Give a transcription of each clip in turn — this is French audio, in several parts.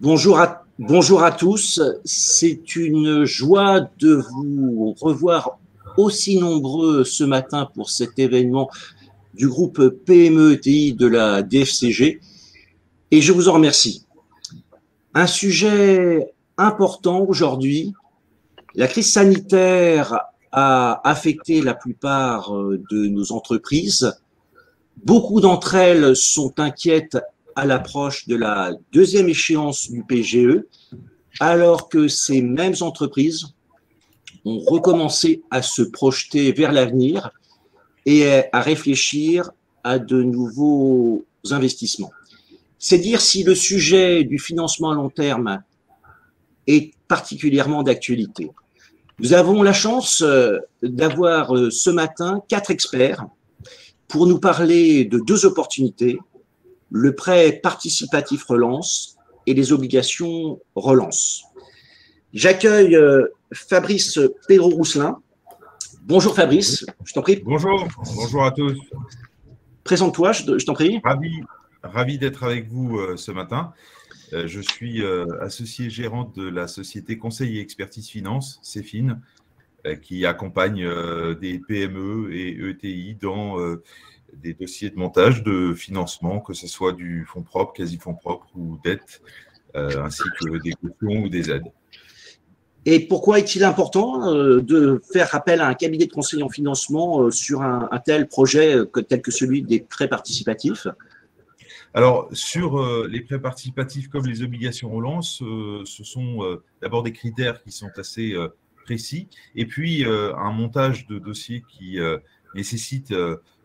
Bonjour à tous. C'est une joie de vous revoir aussi nombreux ce matin pour cet événement du groupe PME-ETI de la DFCG et je vous en remercie. Un sujet important aujourd'hui, la crise sanitaire a affecté la plupart de nos entreprises. Beaucoup d'entre elles sont inquiètes à l'approche de la deuxième échéance du PGE, alors que ces mêmes entreprises ont recommencé à se projeter vers l'avenir et à réfléchir à de nouveaux investissements. C'est dire si le sujet du financement à long terme est particulièrement d'actualité. Nous avons la chance d'avoir ce matin 4 experts pour nous parler de 2 opportunités, le prêt participatif relance et les obligations relance. J'accueille Fabrice Pedro-Rousselin. Bonjour Fabrice, je t'en prie. Bonjour à tous. Présente-toi, je t'en prie. Ravi d'être avec vous ce matin. Je suis associé gérant de la société Conseil et Expertise Finance, CEFIN, qui accompagne des PME et ETI dans des dossiers de montage de financement, que ce soit du fonds propre, quasi-fonds propre ou dette, ainsi que des cautions ou des aides. Et pourquoi est-il important de faire appel à un cabinet de conseil en financement sur un tel projet tel que celui des prêts participatifs ? Alors, sur les prêts participatifs comme les obligations relance, ce sont d'abord des critères qui sont assez précis, et puis un montage de dossier qui nécessite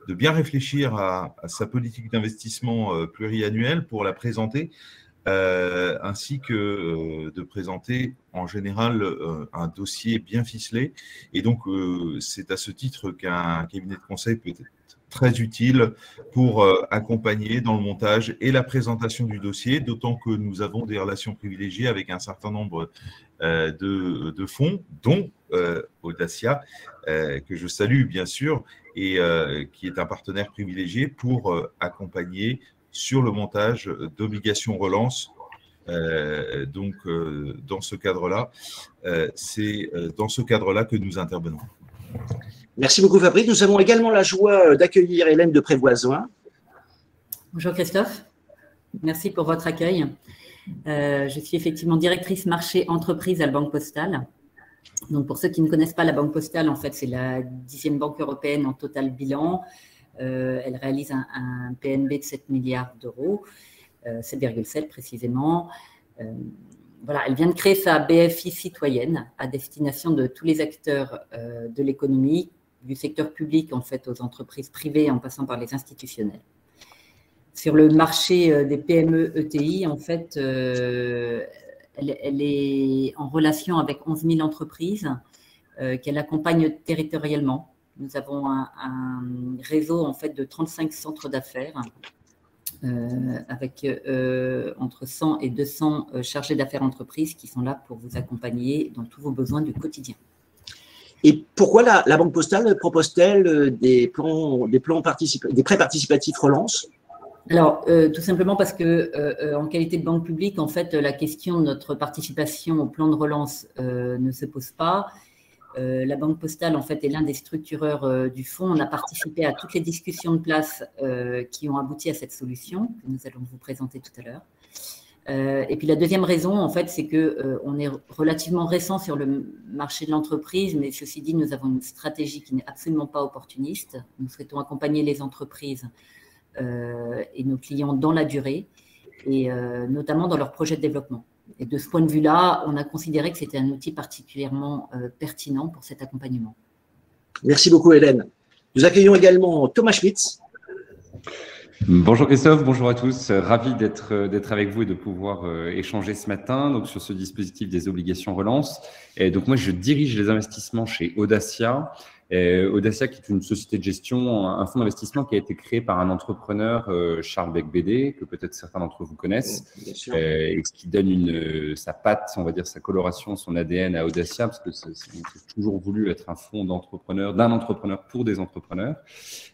de bien réfléchir à sa politique d'investissement pluriannuelle pour la présenter, ainsi que de présenter en général un dossier bien ficelé. Et donc, c'est à ce titre qu'un cabinet de conseil peut être très utile pour accompagner dans le montage et la présentation du dossier, d'autant que nous avons des relations privilégiées avec un certain nombre de fonds, dont Audacia, que je salue bien sûr, et qui est un partenaire privilégié pour accompagner sur le montage d'obligations relance. Donc, dans ce cadre-là, c'est dans ce cadre-là que nous intervenons. Merci beaucoup Fabrice. Nous avons également la joie d'accueillir Hélène de Prévoisin. Bonjour Christophe, merci pour votre accueil. Je suis effectivement directrice marché entreprise à la Banque Postale. Donc pour ceux qui ne connaissent pas la Banque Postale, en fait c'est la 10e banque européenne en total bilan. Elle réalise un PNB de 7 milliards d'euros, 7,7 précisément. Voilà, elle vient de créer sa BFI citoyenne à destination de tous les acteurs de l'économie, du secteur public en fait aux entreprises privées en passant par les institutionnels. Sur le marché des PME ETI, en fait, elle est en relation avec 11 000 entreprises qu'elle accompagne territorialement. Nous avons un réseau en fait de 35 centres d'affaires avec entre 100 et 200 chargés d'affaires entreprises qui sont là pour vous accompagner dans tous vos besoins du quotidien. Et pourquoi la Banque Postale propose-t-elle des prêts participatifs relance ? Alors, tout simplement parce que, en qualité de banque publique, en fait, la question de notre participation au plan de relance ne se pose pas. La Banque Postale, en fait, est l'un des structureurs du fonds. On a participé à toutes les discussions de place qui ont abouti à cette solution que nous allons vous présenter tout à l'heure. Et puis la deuxième raison, en fait, c'est qu'on est relativement récent sur le marché de l'entreprise, mais ceci dit, nous avons une stratégie qui n'est absolument pas opportuniste. Nous souhaitons accompagner les entreprises et nos clients dans la durée, et notamment dans leurs projets de développement. Et de ce point de vue-là, on a considéré que c'était un outil particulièrement pertinent pour cet accompagnement. Merci beaucoup Hélène. Nous accueillons également Thomas Schmitz. Bonjour Christophe, bonjour à tous. Ravi d'être avec vous et de pouvoir échanger ce matin donc, sur ce dispositif des obligations relance. Et donc moi, je dirige les investissements chez Audacia. Audacia, qui est une société de gestion, un fonds d'investissement qui a été créé par un entrepreneur, Charles Becbédé, que peut-être certains d'entre vous connaissent, et qui donne sa patte, on va dire, sa coloration, son ADN à Audacia, parce que c'est toujours voulu être un fonds d'entrepreneurs, d'un entrepreneur pour des entrepreneurs.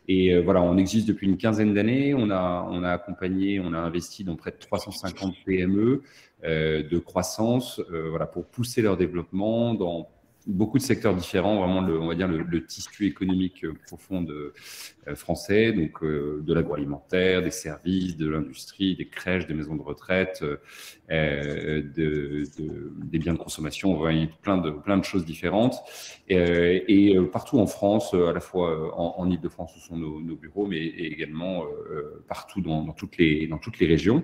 Et voilà, on existe depuis une quinzaine d'années. On a accompagné, on a investi dans près de 350 PME de croissance, voilà, pour pousser leur développement dans beaucoup de secteurs différents, vraiment on va dire le tissu économique profond français, donc de l'agroalimentaire, des services, de l'industrie, des crèches, des maisons de retraite, des biens de consommation, on voit plein de choses différentes. Et partout en France, à la fois en Île-de-France où sont nos bureaux, mais également partout dans toutes les régions.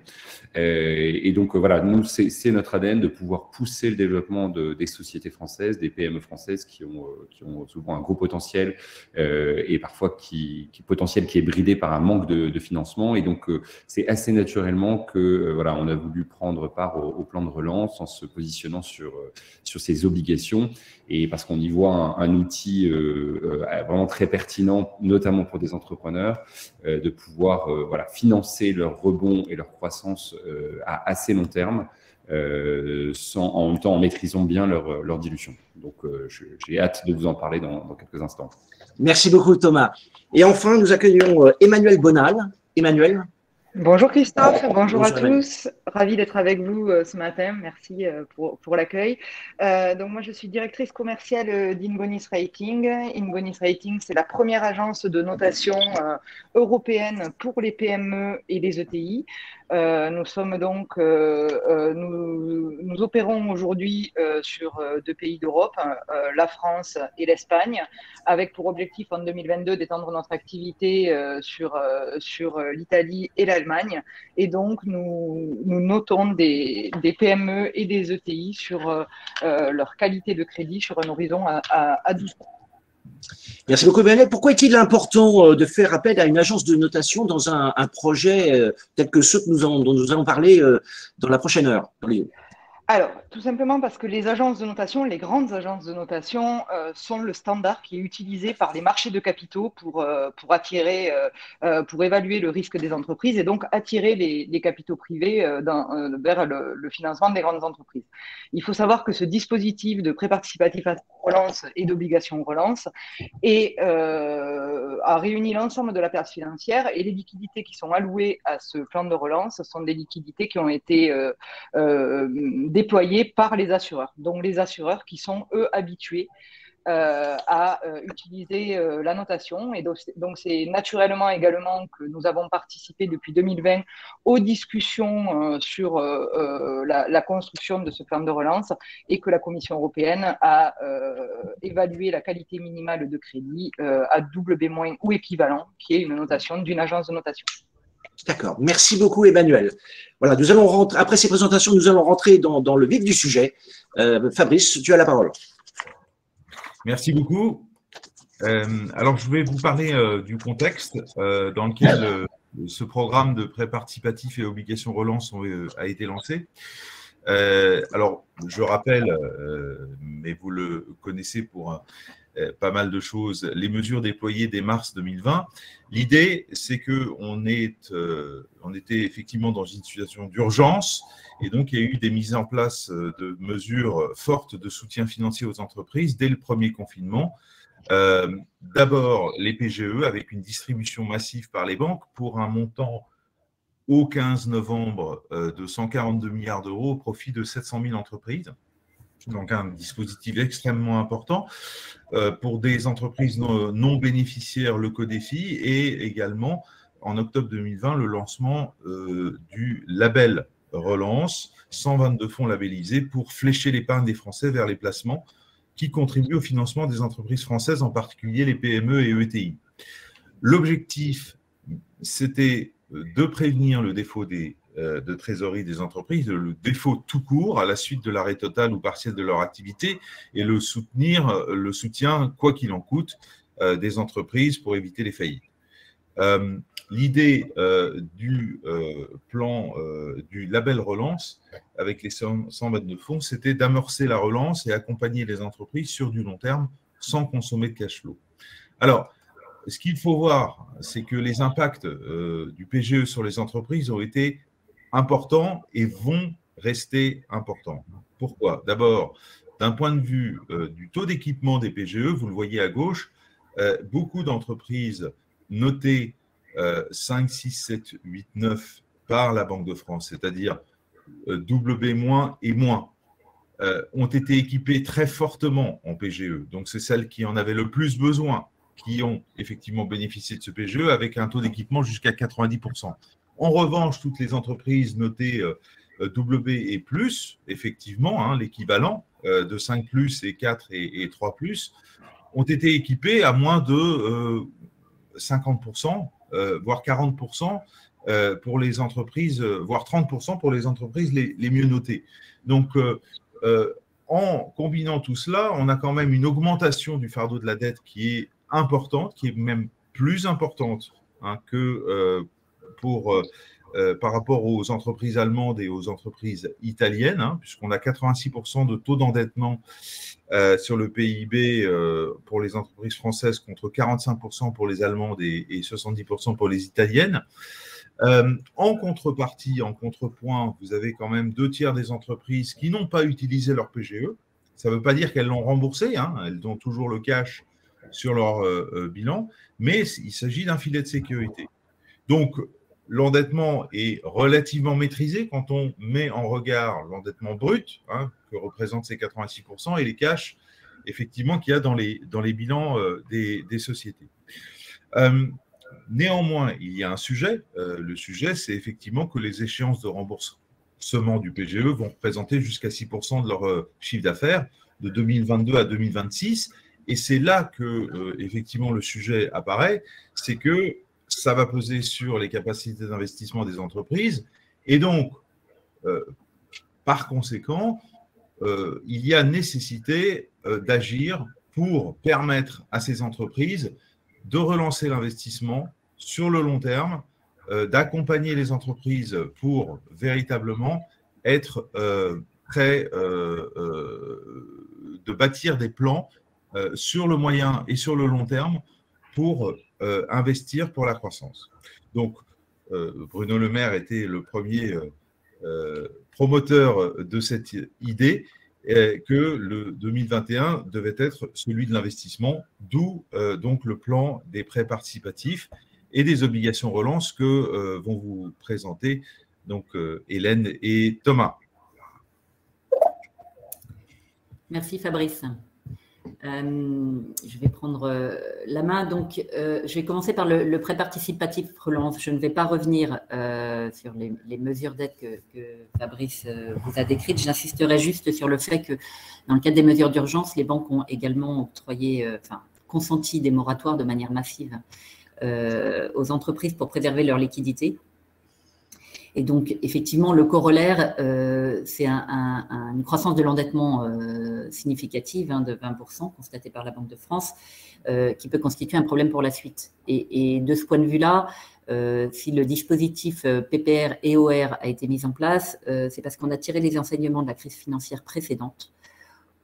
Et donc voilà, nous c'est notre ADN de pouvoir pousser le développement des sociétés françaises, des PME françaises qui ont souvent un gros potentiel et parfois potentiel qui est bridé par un manque de financement. Et donc c'est assez naturellement que voilà, on a voulu prendre part au plan de relance en se positionnant sur ces obligations, et parce qu'on y voit un outil vraiment très pertinent, notamment pour des entrepreneurs, de pouvoir voilà, financer leur rebond et leur croissance à assez long terme, en même temps en maîtrisant bien leur dilution. Donc, j'ai hâte de vous en parler dans quelques instants. Merci beaucoup, Thomas. Et enfin, nous accueillons Emmanuel Bonal. Emmanuel. Bonjour Christophe, bonjour à tous. Ravi d'être avec vous ce matin. Merci pour l'accueil. Donc moi, je suis directrice commerciale d'Ingonis Rating. Ingonis Rating, c'est la première agence de notation européenne pour les PME et les ETI. Nous sommes donc, nous opérons aujourd'hui sur 2 pays d'Europe, la France et l'Espagne, avec pour objectif en 2022 d'étendre notre activité sur l'Italie et l'Allemagne. Et donc, nous notons des PME et des ETI sur leur qualité de crédit sur un horizon à 12 mois. Merci beaucoup, Emmanuel. Pourquoi est-il important de faire appel à une agence de notation dans un projet tel que ceux dont nous allons parler dans la prochaine heure? Alors, tout simplement parce que les agences de notation, les grandes agences de notation sont le standard qui est utilisé par les marchés de capitaux pour attirer, pour évaluer le risque des entreprises et donc attirer les capitaux privés vers le financement des grandes entreprises. Il faut savoir que ce dispositif de prêt participatif à relance et d'obligation relance a réuni l'ensemble de la place financière, et les liquidités qui sont allouées à ce plan de relance sont des liquidités qui ont été déployés par les assureurs. Donc, les assureurs qui sont, eux, habitués à utiliser la notation. Et donc, c'est naturellement également que nous avons participé depuis 2020 aux discussions sur la construction de ce plan de relance, et que la Commission européenne a évalué la qualité minimale de crédit à BB- ou équivalent, qui est une notation d'une agence de notation. D'accord. Merci beaucoup, Emmanuel. Voilà, nous allons rentrer, après ces présentations, nous allons rentrer dans le vif du sujet. Fabrice, tu as la parole. Merci beaucoup. Alors, je vais vous parler du contexte dans lequel ce programme de prêt participatif et obligations relance a été lancé. Alors, je rappelle, mais vous le connaissez pour pas mal de choses, les mesures déployées dès mars 2020. L'idée, c'est qu'on était effectivement dans une situation d'urgence, et donc il y a eu des mises en place de mesures fortes de soutien financier aux entreprises dès le premier confinement. D'abord, les PGE, avec une distribution massive par les banques pour un montant au 15 novembre de 142 milliards d'euros au profit de 700 000 entreprises. Donc, un dispositif extrêmement important pour des entreprises non bénéficiaires, le Codéfi, et également, en octobre 2020, le lancement du label Relance, 122 fonds labellisés pour flécher l'épargne des Français vers les placements qui contribuent au financement des entreprises françaises, en particulier les PME et ETI. L'objectif, c'était de prévenir le défaut de trésorerie des entreprises, le défaut tout court à la suite de l'arrêt total ou partiel de leur activité, et le soutien, quoi qu'il en coûte, des entreprises pour éviter les faillites. L'idée du plan du label relance avec les 122 fonds, c'était d'amorcer la relance et accompagner les entreprises sur du long terme sans consommer de cash flow. Alors, ce qu'il faut voir, c'est que les impacts du PGE sur les entreprises ont été importants et vont rester importants. Pourquoi? D'abord, d'un point de vue du taux d'équipement des PGE, vous le voyez à gauche, beaucoup d'entreprises notées 5, 6, 7, 8, 9 par la Banque de France, c'est-à-dire WB- et moins, ont été équipées très fortement en PGE. Donc, c'est celles qui en avaient le plus besoin qui ont effectivement bénéficié de ce PGE avec un taux d'équipement jusqu'à 90%. En revanche, toutes les entreprises notées W et plus, effectivement, hein, l'équivalent de 5 plus et 4 et 3 plus, ont été équipées à moins de 50%, voire 40% pour les entreprises, voire 30% pour les entreprises les mieux notées. Donc, en combinant tout cela, on a quand même une augmentation du fardeau de la dette qui est importante, qui est même plus importante hein, que par rapport aux entreprises allemandes et aux entreprises italiennes, hein, puisqu'on a 86% de taux d'endettement sur le PIB pour les entreprises françaises contre 45% pour les allemandes et 70% pour les italiennes. En contrepartie, en contrepoint, vous avez quand même 2/3 des entreprises qui n'ont pas utilisé leur PGE. Ça ne veut pas dire qu'elles l'ont remboursé, hein, elles ont toujours le cash sur leur bilan, mais il s'agit d'un filet de sécurité. Donc, l'endettement est relativement maîtrisé quand on met en regard l'endettement brut, hein, que représentent ces 86%, et les cash, effectivement, qu'il y a dans les bilans des sociétés. Néanmoins, il y a un sujet. Le sujet, c'est effectivement que les échéances de remboursement du PGE vont représenter jusqu'à 6% de leur chiffre d'affaires de 2022 à 2026. Et c'est là que, effectivement, le sujet apparaît, c'est que ça va peser sur les capacités d'investissement des entreprises. Et donc, par conséquent, il y a nécessité d'agir pour permettre à ces entreprises de relancer l'investissement sur le long terme, d'accompagner les entreprises pour véritablement être prêts de bâtir des plans sur le moyen et sur le long terme pour investir pour la croissance. Donc, Bruno Le Maire était le premier promoteur de cette idée que le 2021 devait être celui de l'investissement, d'où donc le plan des prêts participatifs et des obligations relance que vont vous présenter donc Hélène et Thomas. Merci Fabrice. Je vais prendre la main. Donc, je vais commencer par le prêt participatif relance. Je ne vais pas revenir sur les mesures d'aide que Fabrice vous a décrites. J'insisterai juste sur le fait que dans le cadre des mesures d'urgence, les banques ont également consenti des moratoires de manière massive aux entreprises pour préserver leur liquidité. Et donc, effectivement, le corollaire, c'est une croissance de l'endettement significative de 20% constatée par la Banque de France, qui peut constituer un problème pour la suite. Et de ce point de vue-là, si le dispositif PPR et OR a été mis en place, c'est parce qu'on a tiré les enseignements de la crise financière précédente,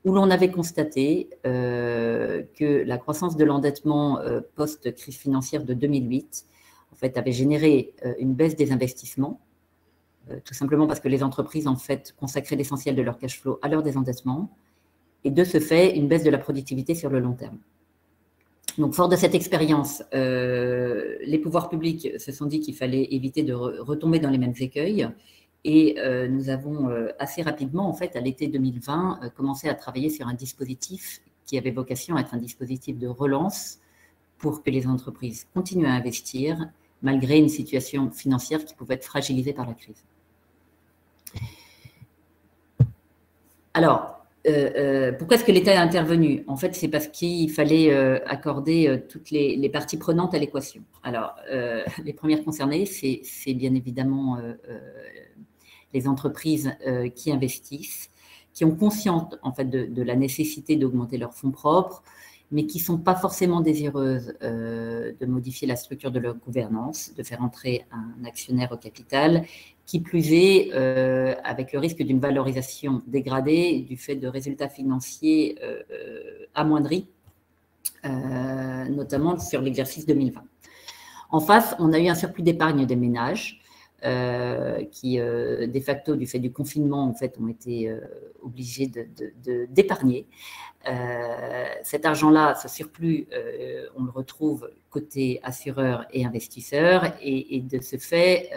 où l'on avait constaté que la croissance de l'endettement post-crise financière de 2008 en fait, avait généré une baisse des investissements, tout simplement parce que les entreprises en fait consacraient l'essentiel de leur cash flow à leur désendettement, et de ce fait, une baisse de la productivité sur le long terme. Donc, fort de cette expérience, les pouvoirs publics se sont dit qu'il fallait éviter de retomber dans les mêmes écueils, et nous avons assez rapidement, en fait, à l'été 2020, commencé à travailler sur un dispositif qui avait vocation à être un dispositif de relance pour que les entreprises continuent à investir malgré une situation financière qui pouvait être fragilisée par la crise. Alors, pourquoi est-ce que l'État est intervenu? En fait, c'est parce qu'il fallait accorder toutes les parties prenantes à l'équation. Alors, les premières concernées, c'est bien évidemment les entreprises qui investissent, qui ont conscience en fait de la nécessité d'augmenter leurs fonds propres, mais qui ne sont pas forcément désireuses de modifier la structure de leur gouvernance, de faire entrer un actionnaire au capital, qui plus est avec le risque d'une valorisation dégradée du fait de résultats financiers amoindris notamment sur l'exercice 2020. En face, on a eu un surplus d'épargne des ménages qui, de facto, du fait du confinement, en fait, ont été obligés d'épargner. Cet argent-là, ce surplus, on le retrouve côté assureurs et investisseurs, et de ce fait,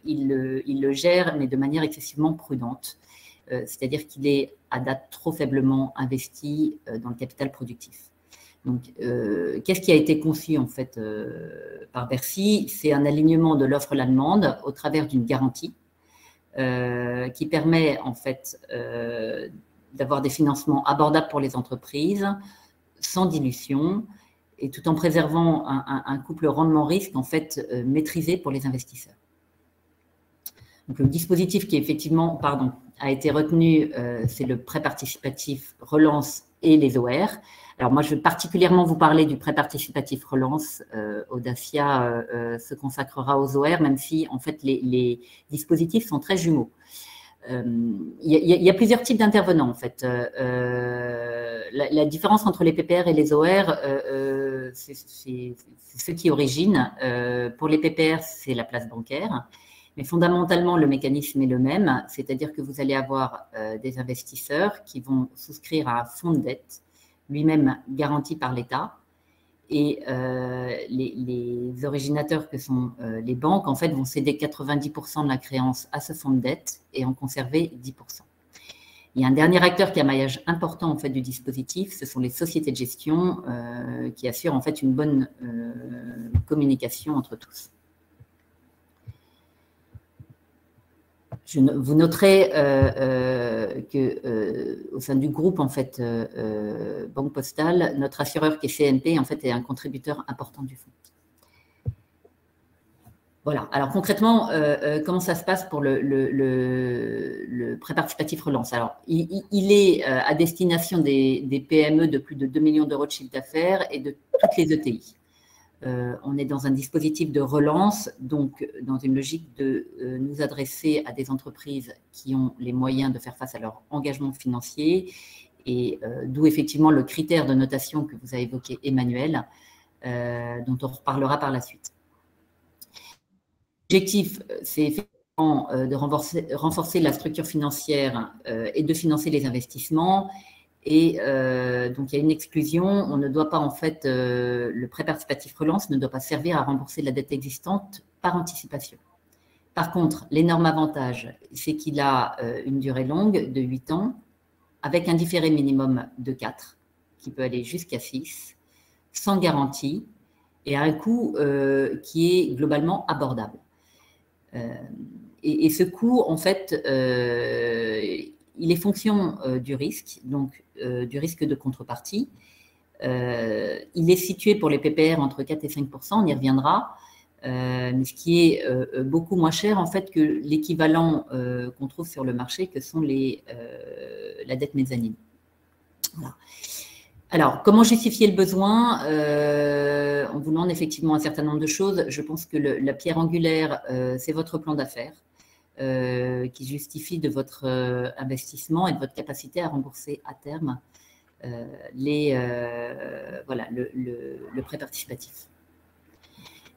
il le gère, mais de manière excessivement prudente. C'est-à-dire qu'il est à date trop faiblement investi dans le capital productif. Donc, qu'est-ce qui a été conçu en fait par Bercy? C'est un alignement de l'offre et la demande au travers d'une garantie qui permet en fait d'avoir des financements abordables pour les entreprises, sans dilution, et tout en préservant un couple rendement-risque en fait maîtrisé pour les investisseurs. Donc, le dispositif qui effectivement, a été retenu, c'est le prêt participatif relance et les OR. Alors moi, je vais particulièrement vous parler du prêt participatif relance. Audacia se consacrera aux OR, même si en fait les dispositifs sont très jumeaux. Il y a plusieurs types d'intervenants en fait. La différence entre les PPR et les OR, c'est ce qui origine. Pour les PPR, c'est la place bancaire. Mais fondamentalement, le mécanisme est le même, c'est-à-dire que vous allez avoir des investisseurs qui vont souscrire à un fonds de dette, lui-même garanti par l'État, et les originateurs que sont les banques, en fait, vont céder 90% de la créance à ce fonds de dette et en conserver 10%. Il y a un dernier acteur qui a un maillage important en fait du dispositif, ce sont les sociétés de gestion qui assurent en fait une bonne communication entre tous. Vous noterez qu'au sein du groupe en fait, Banque Postale, notre assureur qui est CNP en fait, est un contributeur important du fonds. Voilà. Alors concrètement, comment ça se passe pour le prêt participatif relance? Alors, il est à destination des PME de plus de 2 millions d'euros de chiffre d'affaires et de toutes les ETI. On est dans un dispositif de relance, donc dans une logique de nous adresser à des entreprises qui ont les moyens de faire face à leur engagement financier, et d'où effectivement le critère de notation que vous avez évoqué, Emmanuel, dont on reparlera par la suite. L'objectif, c'est effectivement de renforcer la structure financière et de financer les investissements. Et donc, il y a une exclusion. On ne doit pas, en fait, le prêt participatif relance ne doit pas servir à rembourser la dette existante par anticipation. Par contre, l'énorme avantage, c'est qu'il a une durée longue de 8 ans, avec un différé minimum de 4, qui peut aller jusqu'à 6, sans garantie, et à un coût qui est globalement abordable. Et ce coût, en fait, il est fonction du risque, donc du risque de contrepartie. Il est situé pour les PPR entre 4 et 5%, on y reviendra, mais ce qui est beaucoup moins cher en fait que l'équivalent qu'on trouve sur le marché, que sont la dette mezzanine. Voilà. Alors, comment justifier le besoin? On vous demande effectivement un certain nombre de choses. Je pense que la pierre angulaire, c'est votre plan d'affaires. Qui justifie de votre investissement et de votre capacité à rembourser à terme voilà, le prêt participatif.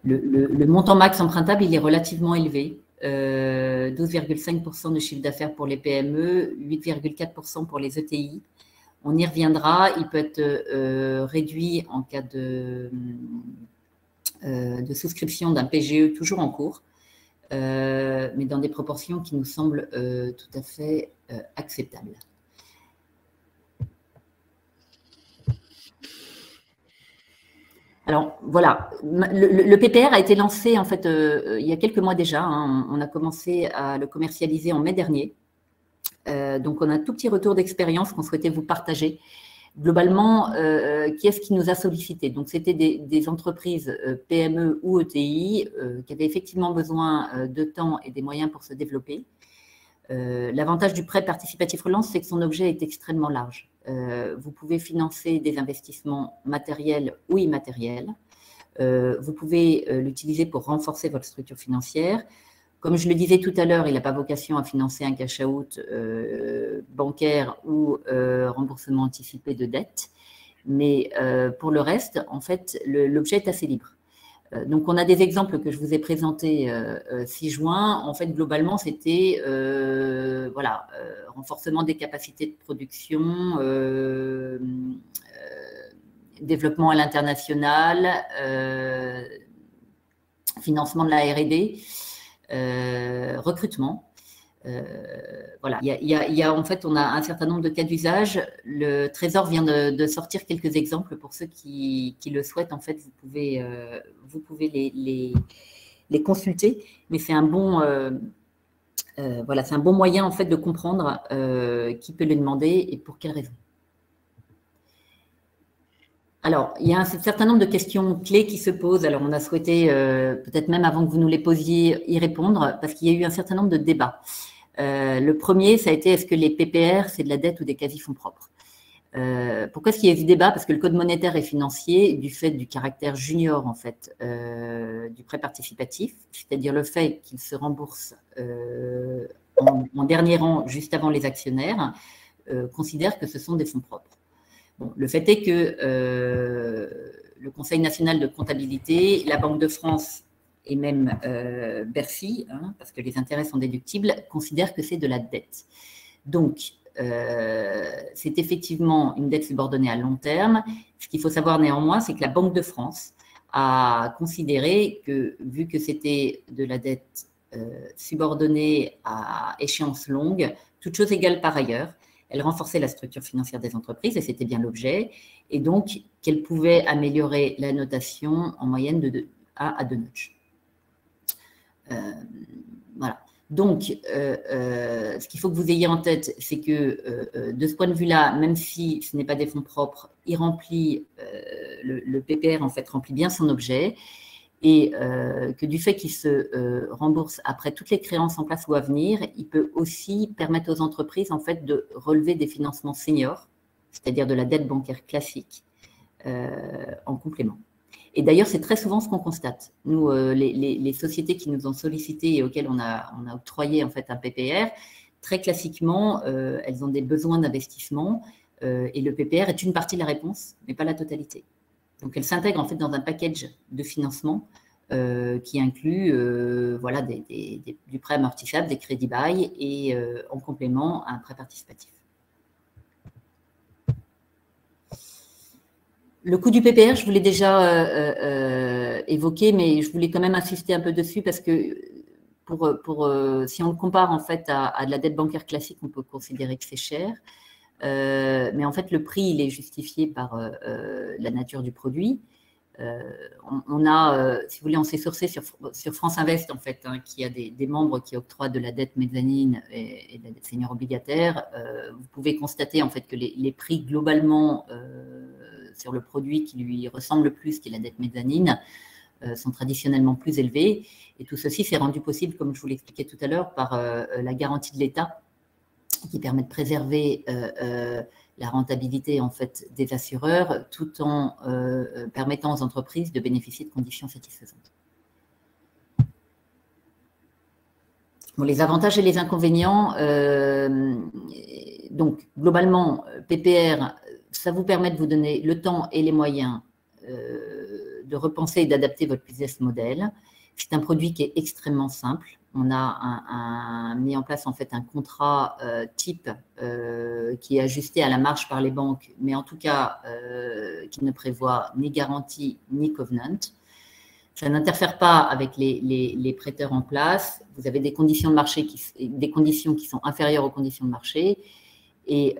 Le montant max empruntable, il est relativement élevé, 12,5% de chiffre d'affaires pour les PME, 8,4% pour les ETI. On y reviendra, il peut être réduit en cas de souscription d'un PGE toujours en cours. Mais dans des proportions qui nous semblent tout à fait acceptables. Alors voilà, le PPR a été lancé en fait il y a quelques mois déjà. Hein, on a commencé à le commercialiser en mai dernier. Donc on a un tout petit retour d'expérience qu'on souhaitait vous partager. Globalement, qui est-ce qui nous a sollicité? Donc, c'était des entreprises PME ou ETI qui avaient effectivement besoin de temps et des moyens pour se développer. L'avantage du prêt participatif relance, c'est que son objet est extrêmement large. Vous pouvez financer des investissements matériels ou immatériels. Vous pouvez l'utiliser pour renforcer votre structure financière. Comme je le disais tout à l'heure, il n'a pas vocation à financer un cash-out bancaire ou remboursement anticipé de dette, Mais pour le reste, en fait, l'objet est assez libre. Donc, on a des exemples que je vous ai présentés 6 juin. En fait, globalement, c'était voilà, renforcement des capacités de production, développement à l'international, financement de la R&D, recrutement. Voilà, en fait, on a un certain nombre de cas d'usage. Le Trésor vient de sortir quelques exemples pour ceux qui le souhaitent. En fait, vous pouvez les consulter, mais c'est un bon, voilà, c'est un bon moyen en fait de comprendre qui peut le demander et pour quelles raisons. Alors, il y a un certain nombre de questions clés qui se posent. Alors, on a souhaité, peut-être même avant que vous nous les posiez, y répondre, parce qu'il y a eu un certain nombre de débats. Le premier, ça a été, est-ce que les PPR, c'est de la dette ou des quasi-fonds propres? Pourquoi est-ce qu'il y a eu ce débat? Parce que le Code monétaire et financier, du fait du caractère junior, en fait, du prêt participatif, c'est-à-dire le fait qu'il se rembourse en dernier rang, juste avant les actionnaires, considère que ce sont des fonds propres. Bon, le fait est que le Conseil national de comptabilité, la Banque de France et même Bercy, hein, parce que les intérêts sont déductibles, considèrent que c'est de la dette. Donc, c'est effectivement une dette subordonnée à long terme. Ce qu'il faut savoir néanmoins, c'est que la Banque de France a considéré que, vu que c'était de la dette subordonnée à échéance longue, toute chose égale par ailleurs, elle renforçait la structure financière des entreprises, et c'était bien l'objet, et donc qu'elle pouvait améliorer la notation en moyenne de 1 à 2 notches. Voilà. Donc, ce qu'il faut que vous ayez en tête, c'est que de ce point de vue-là, même si ce n'est pas des fonds propres, il remplit, le PPR en fait remplit bien son objet, et que du fait qu'il se rembourse après toutes les créances en place ou à venir, il peut aussi permettre aux entreprises en fait de relever des financements seniors, c'est-à-dire de la dette bancaire classique, en complément. Et d'ailleurs, c'est très souvent ce qu'on constate. Nous, les sociétés qui nous ont sollicité et auxquelles on a octroyé en fait un PPR, très classiquement, elles ont des besoins d'investissement et le PPR est une partie de la réponse, mais pas la totalité. Donc, elle s'intègre en fait dans un package de financement qui inclut voilà, du prêt amortissable, des crédits bail et en complément un prêt participatif. Le coût du PPR, je vous l'ai déjà évoqué, mais je voulais quand même insister un peu dessus parce que si on le compare en fait à de la dette bancaire classique, on peut considérer que c'est cher. Mais en fait, le prix, il est justifié par la nature du produit. On a, si vous voulez, on s'est sourcé sur France Invest, en fait, hein, qui a des membres qui octroient de la dette mezzanine et de la dette senior obligataire. Vous pouvez constater, en fait, que les prix, globalement, sur le produit qui lui ressemble le plus, qui est la dette mezzanine, sont traditionnellement plus élevés. Et tout ceci s'est rendu possible, comme je vous l'expliquais tout à l'heure, par la garantie de l'État, qui permet de préserver la rentabilité en fait, des assureurs tout en permettant aux entreprises de bénéficier de conditions satisfaisantes. Bon, les avantages et les inconvénients, donc globalement, PPR, ça vous permet de vous donner le temps et les moyens de repenser et d'adapter votre business model. C'est un produit qui est extrêmement simple. On a mis en place en fait un contrat type qui est ajusté à la marge par les banques, mais en tout cas qui ne prévoit ni garantie ni covenant. Ça n'interfère pas avec les prêteurs en place. Vous avez des conditions de marché des conditions qui sont inférieures aux conditions de marché, et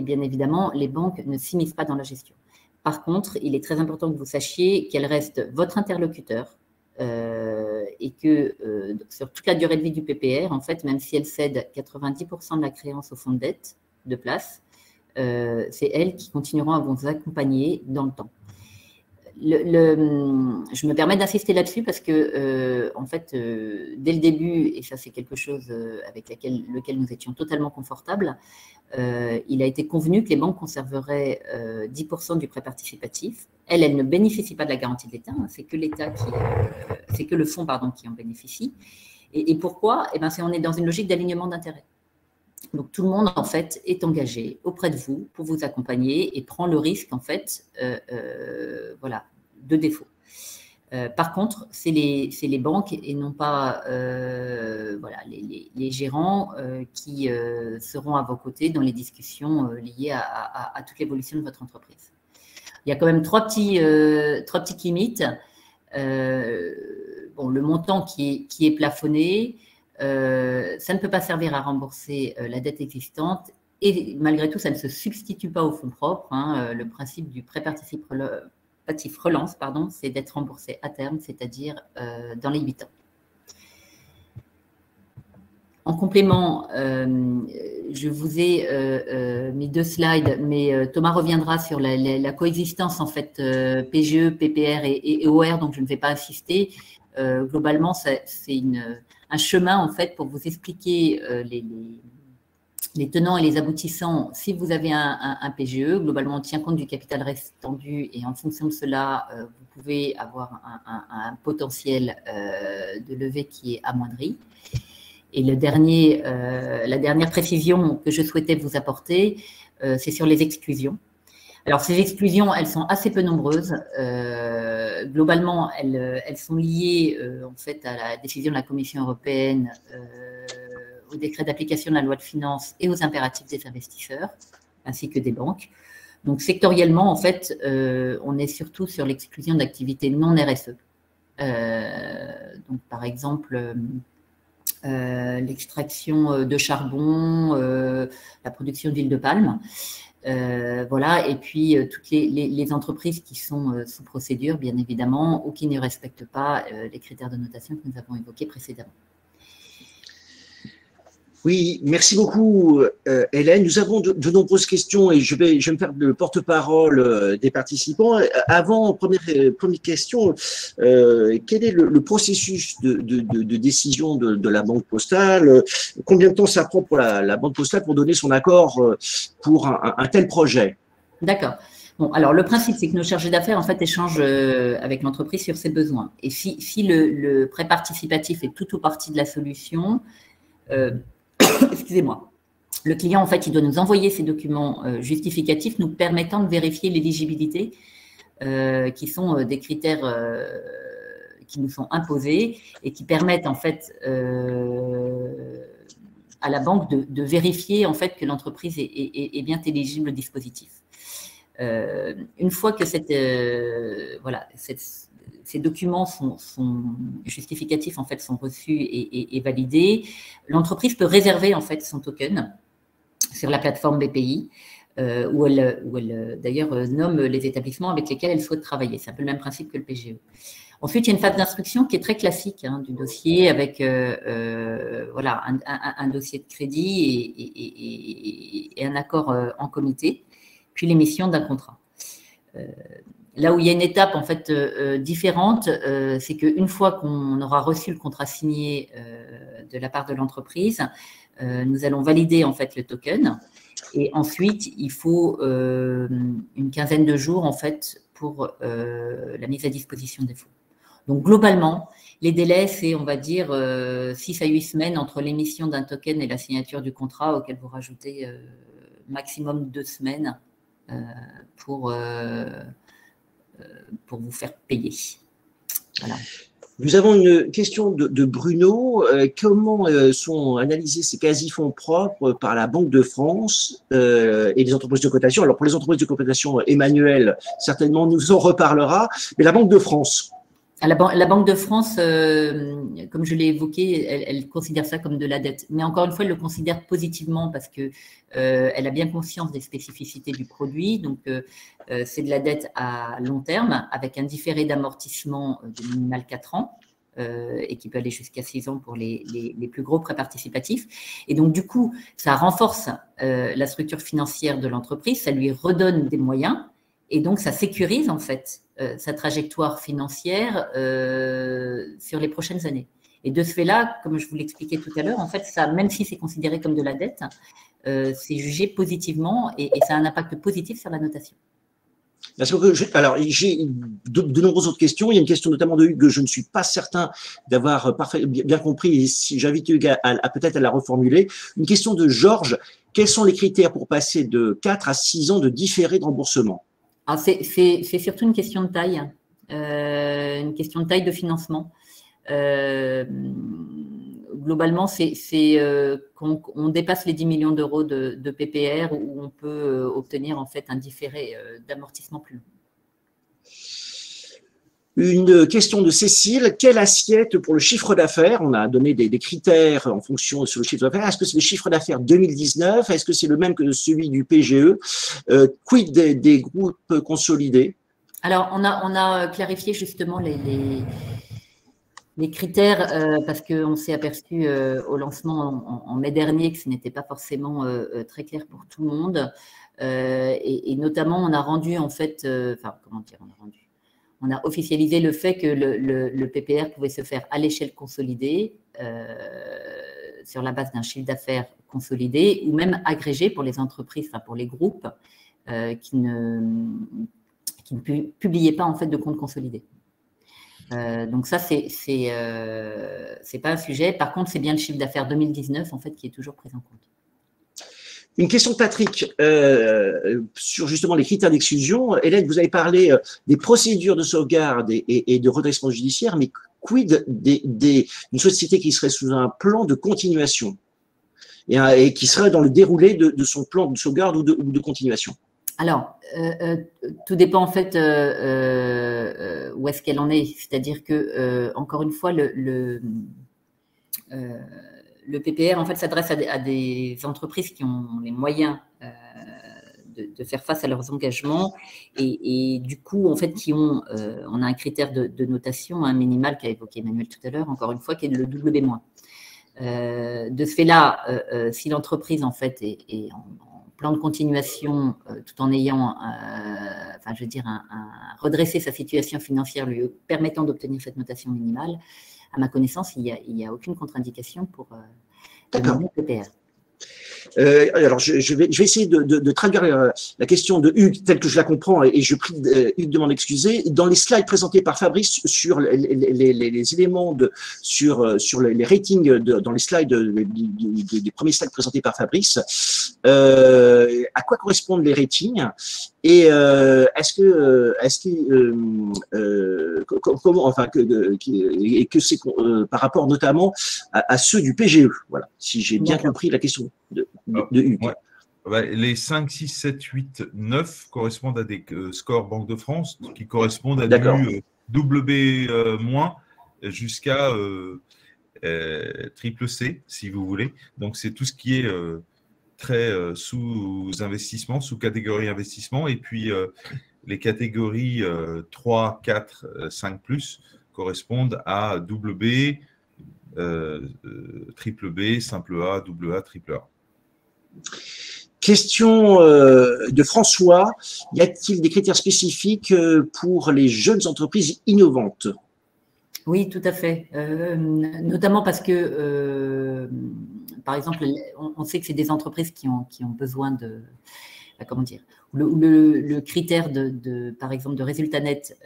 bien évidemment, les banques ne s'immiscent pas dans la gestion. Par contre, il est très important que vous sachiez qu'elles restent votre interlocuteur. Et que sur toute la durée de vie du PPR, en fait, même si elle cède 90% de la créance au fonds de dette de place, c'est elles qui continueront à vous accompagner dans le temps. Je me permets d'insister là-dessus parce que, en fait, dès le début, et ça c'est quelque chose avec lequel nous étions totalement confortables, il a été convenu que les banques conserveraient 10% du prêt participatif. Elles ne bénéficient pas de la garantie de l'État, hein, c'est que l'État c'est que le fonds qui en bénéficie. Et pourquoi? Eh ben, on est dans une logique d'alignement d'intérêts. Donc, tout le monde, en fait, est engagé auprès de vous pour vous accompagner et prend le risque, en fait, voilà, de défaut. Par contre, c'est les banques et non pas voilà, les gérants qui seront à vos côtés dans les discussions liées à toute l'évolution de votre entreprise. Il y a quand même trois petites limites. Bon, le montant qui est plafonné, ça ne peut pas servir à rembourser la dette existante et malgré tout, ça ne se substitue pas aux fonds propres. Hein. Le principe du prêt participatif relance, c'est d'être remboursé à terme, c'est-à-dire dans les 8 ans. En complément, je vous ai mis 2 slides, mais Thomas reviendra sur la coexistence en fait PGE, PPR et OR, donc je ne vais pas insister. Globalement, c'est un chemin en fait pour vous expliquer les tenants et les aboutissants. Si vous avez un PGE, globalement, on tient compte du capital restendu et en fonction de cela, vous pouvez avoir un potentiel de levée qui est amoindri. Et la dernière précision que je souhaitais vous apporter, c'est sur les exclusions. Alors, ces exclusions, elles sont assez peu nombreuses. Globalement, elles sont liées en fait à la décision de la Commission européenne, au décret d'application de la loi de finances et aux impératifs des investisseurs, ainsi que des banques. Donc, sectoriellement, en fait, on est surtout sur l'exclusion d'activités non RSE. Donc, par exemple, l'extraction de charbon, la production d'huile de palme. Voilà, et puis toutes les entreprises qui sont sous procédure, bien évidemment, ou qui ne respectent pas les critères de notation que nous avons évoqués précédemment. Oui, merci beaucoup, Hélène. Nous avons de nombreuses questions et je vais me faire le porte-parole des participants. Avant, première question, quel est le processus de décision de la Banque postale? Combien de temps ça prend pour la Banque postale pour donner son accord pour un tel projet? D'accord. Bon, alors le principe, c'est que nos chargés d'affaires, en fait, échangent avec l'entreprise sur ses besoins. Et si le prêt participatif est tout ou partie de la solution, excusez-moi, le client, en fait, il doit nous envoyer ces documents justificatifs nous permettant de vérifier l'éligibilité, qui sont des critères qui nous sont imposés et qui permettent, en fait, à la banque de vérifier, en fait, que l'entreprise est bien éligible au dispositif. Une fois que ces documents sont justificatifs, en fait, sont reçus et validés, l'entreprise peut réserver, en fait, son token sur la plateforme BPI, où elle d'ailleurs nomme les établissements avec lesquels elle souhaite travailler. C'est un peu le même principe que le PGE. Ensuite, il y a une phase d'instruction qui est très classique du dossier avec voilà, un dossier de crédit et un accord en comité, puis l'émission d'un contrat. Là où il y a une étape en fait différente, c'est qu'une fois qu'on aura reçu le contrat signé de la part de l'entreprise, nous allons valider en fait le token et ensuite il faut une quinzaine de jours en fait pour la mise à disposition des fonds. Donc globalement, les délais c'est on va dire 6 à 8 semaines entre l'émission d'un token et la signature du contrat auquel vous rajoutez maximum 2 semaines pour vous faire payer. Voilà. Nous avons une question de Bruno. Comment sont analysés ces quasi-fonds propres par la Banque de France et les entreprises de cotation? Alors, pour les entreprises de cotation, Emmanuel, certainement, nous en reparlera. Mais la Banque de France? La Banque de France, comme je l'ai évoqué, elle considère ça comme de la dette. Mais encore une fois, elle le considère positivement parce que elle a bien conscience des spécificités du produit. Donc, c'est de la dette à long terme avec un différé d'amortissement de minimal 4 ans et qui peut aller jusqu'à 6 ans pour les plus gros prêts participatifs. Et donc, du coup, ça renforce la structure financière de l'entreprise, ça lui redonne des moyens. Et donc, ça sécurise en fait sa trajectoire financière sur les prochaines années. Et de ce fait-là, comme je vous l'expliquais tout à l'heure, en fait, ça, même si c'est considéré comme de la dette, c'est jugé positivement et ça a un impact positif sur la notation. Parce que alors, j'ai de nombreuses autres questions. Il y a une question notamment de Hugues que je ne suis pas certain d'avoir bien compris. Et si j'invite Hugues à peut-être à la reformuler. Une question de Georges. Quels sont les critères pour passer de 4 à 6 ans de différé de remboursement? C'est surtout une question de taille, une question de taille de financement. Globalement, c'est quand on dépasse les 10 millions d'euros de PPR où on peut obtenir en fait un différé d'amortissement plus long. Une question de Cécile. Quelle assiette pour le chiffre d'affaires? On a donné des critères en fonction sur le chiffre d'affaires. Est-ce que c'est le chiffre d'affaires 2019? Est-ce que c'est le même que celui du PGE? Quid des groupes consolidés? Alors, on a clarifié justement les critères parce qu'on s'est aperçu au lancement en mai dernier que ce n'était pas forcément très clair pour tout le monde. Et notamment, on a rendu en fait, on a officialisé le fait que le PPR pouvait se faire à l'échelle consolidée sur la base d'un chiffre d'affaires consolidé ou même agrégé pour les entreprises, enfin pour les groupes qui ne publiaient pas en fait de compte consolidé. Donc ça, c'est pas un sujet. Par contre, c'est bien le chiffre d'affaires 2019 en fait qui est toujours pris en compte. Une question de Patrick sur justement les critères d'exclusion. Hélène, vous avez parlé des procédures de sauvegarde et de redressement judiciaire, mais quid d'une société qui serait sous un plan de continuation et qui serait dans le déroulé de son plan de sauvegarde ou de continuation? Alors, tout dépend en fait où est-ce qu'elle en est. C'est-à-dire que, encore une fois, le PPR en fait s'adresse à des entreprises qui ont les moyens de faire face à leurs engagements et du coup en fait on a un critère de notation, un minimal qu'a évoqué Emmanuel tout à l'heure, encore une fois, qui est le W-. De ce fait-là, si l'entreprise en fait est en plan de continuation tout en ayant, redresser sa situation financière lui permettant d'obtenir cette notation minimale, à ma connaissance, il n'y a aucune contre-indication pour le PPR. Alors, je vais essayer de traduire la question de Hugues telle que je la comprends et je prie Hugues de m'en excuser. Dans les slides présentés par Fabrice sur les éléments sur les ratings dans les slides des premiers slides présentés par Fabrice, à quoi correspondent les ratings et que c'est par rapport notamment à ceux du PGE. Voilà, si j'ai bien compris la question de Hugues. Ouais. Les 5, 6, 7, 8, 9 correspondent à des scores Banque de France qui correspondent à du WB- jusqu'à triple C, si vous voulez. Donc, c'est tout ce qui est très sous-investissement, sous-catégorie investissement. Et puis, les catégories 3, 4, 5+, correspondent à WB, triple B, simple A, double A, triple A. Question de François. Y a-t-il des critères spécifiques pour les jeunes entreprises innovantes? Oui, tout à fait. Notamment parce que, par exemple, on sait que c'est des entreprises qui ont besoin de… Comment dire, le critère par exemple, de résultat net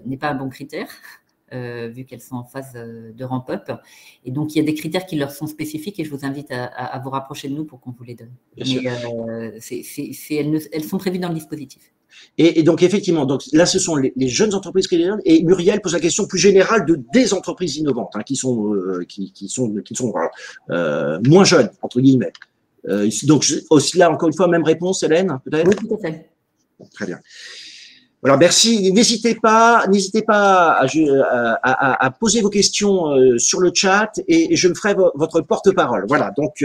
n'est pas un bon critère. Vu qu'elles sont en phase de ramp-up. Et donc, il y a des critères qui leur sont spécifiques et je vous invite à vous rapprocher de nous pour qu'on vous les donne. Mais elles sont prévues dans le dispositif. Et donc, effectivement, donc, là, ce sont les jeunes entreprises qui les donnent. Et Muriel pose la question plus générale des entreprises innovantes, qui sont moins jeunes, entre guillemets. Donc, là, encore une fois, même réponse, Hélène, peut-être? Oui, tout à fait. Très bien. Alors, merci. N'hésitez pas à poser vos questions sur le chat et je me ferai votre porte-parole. Voilà. Donc,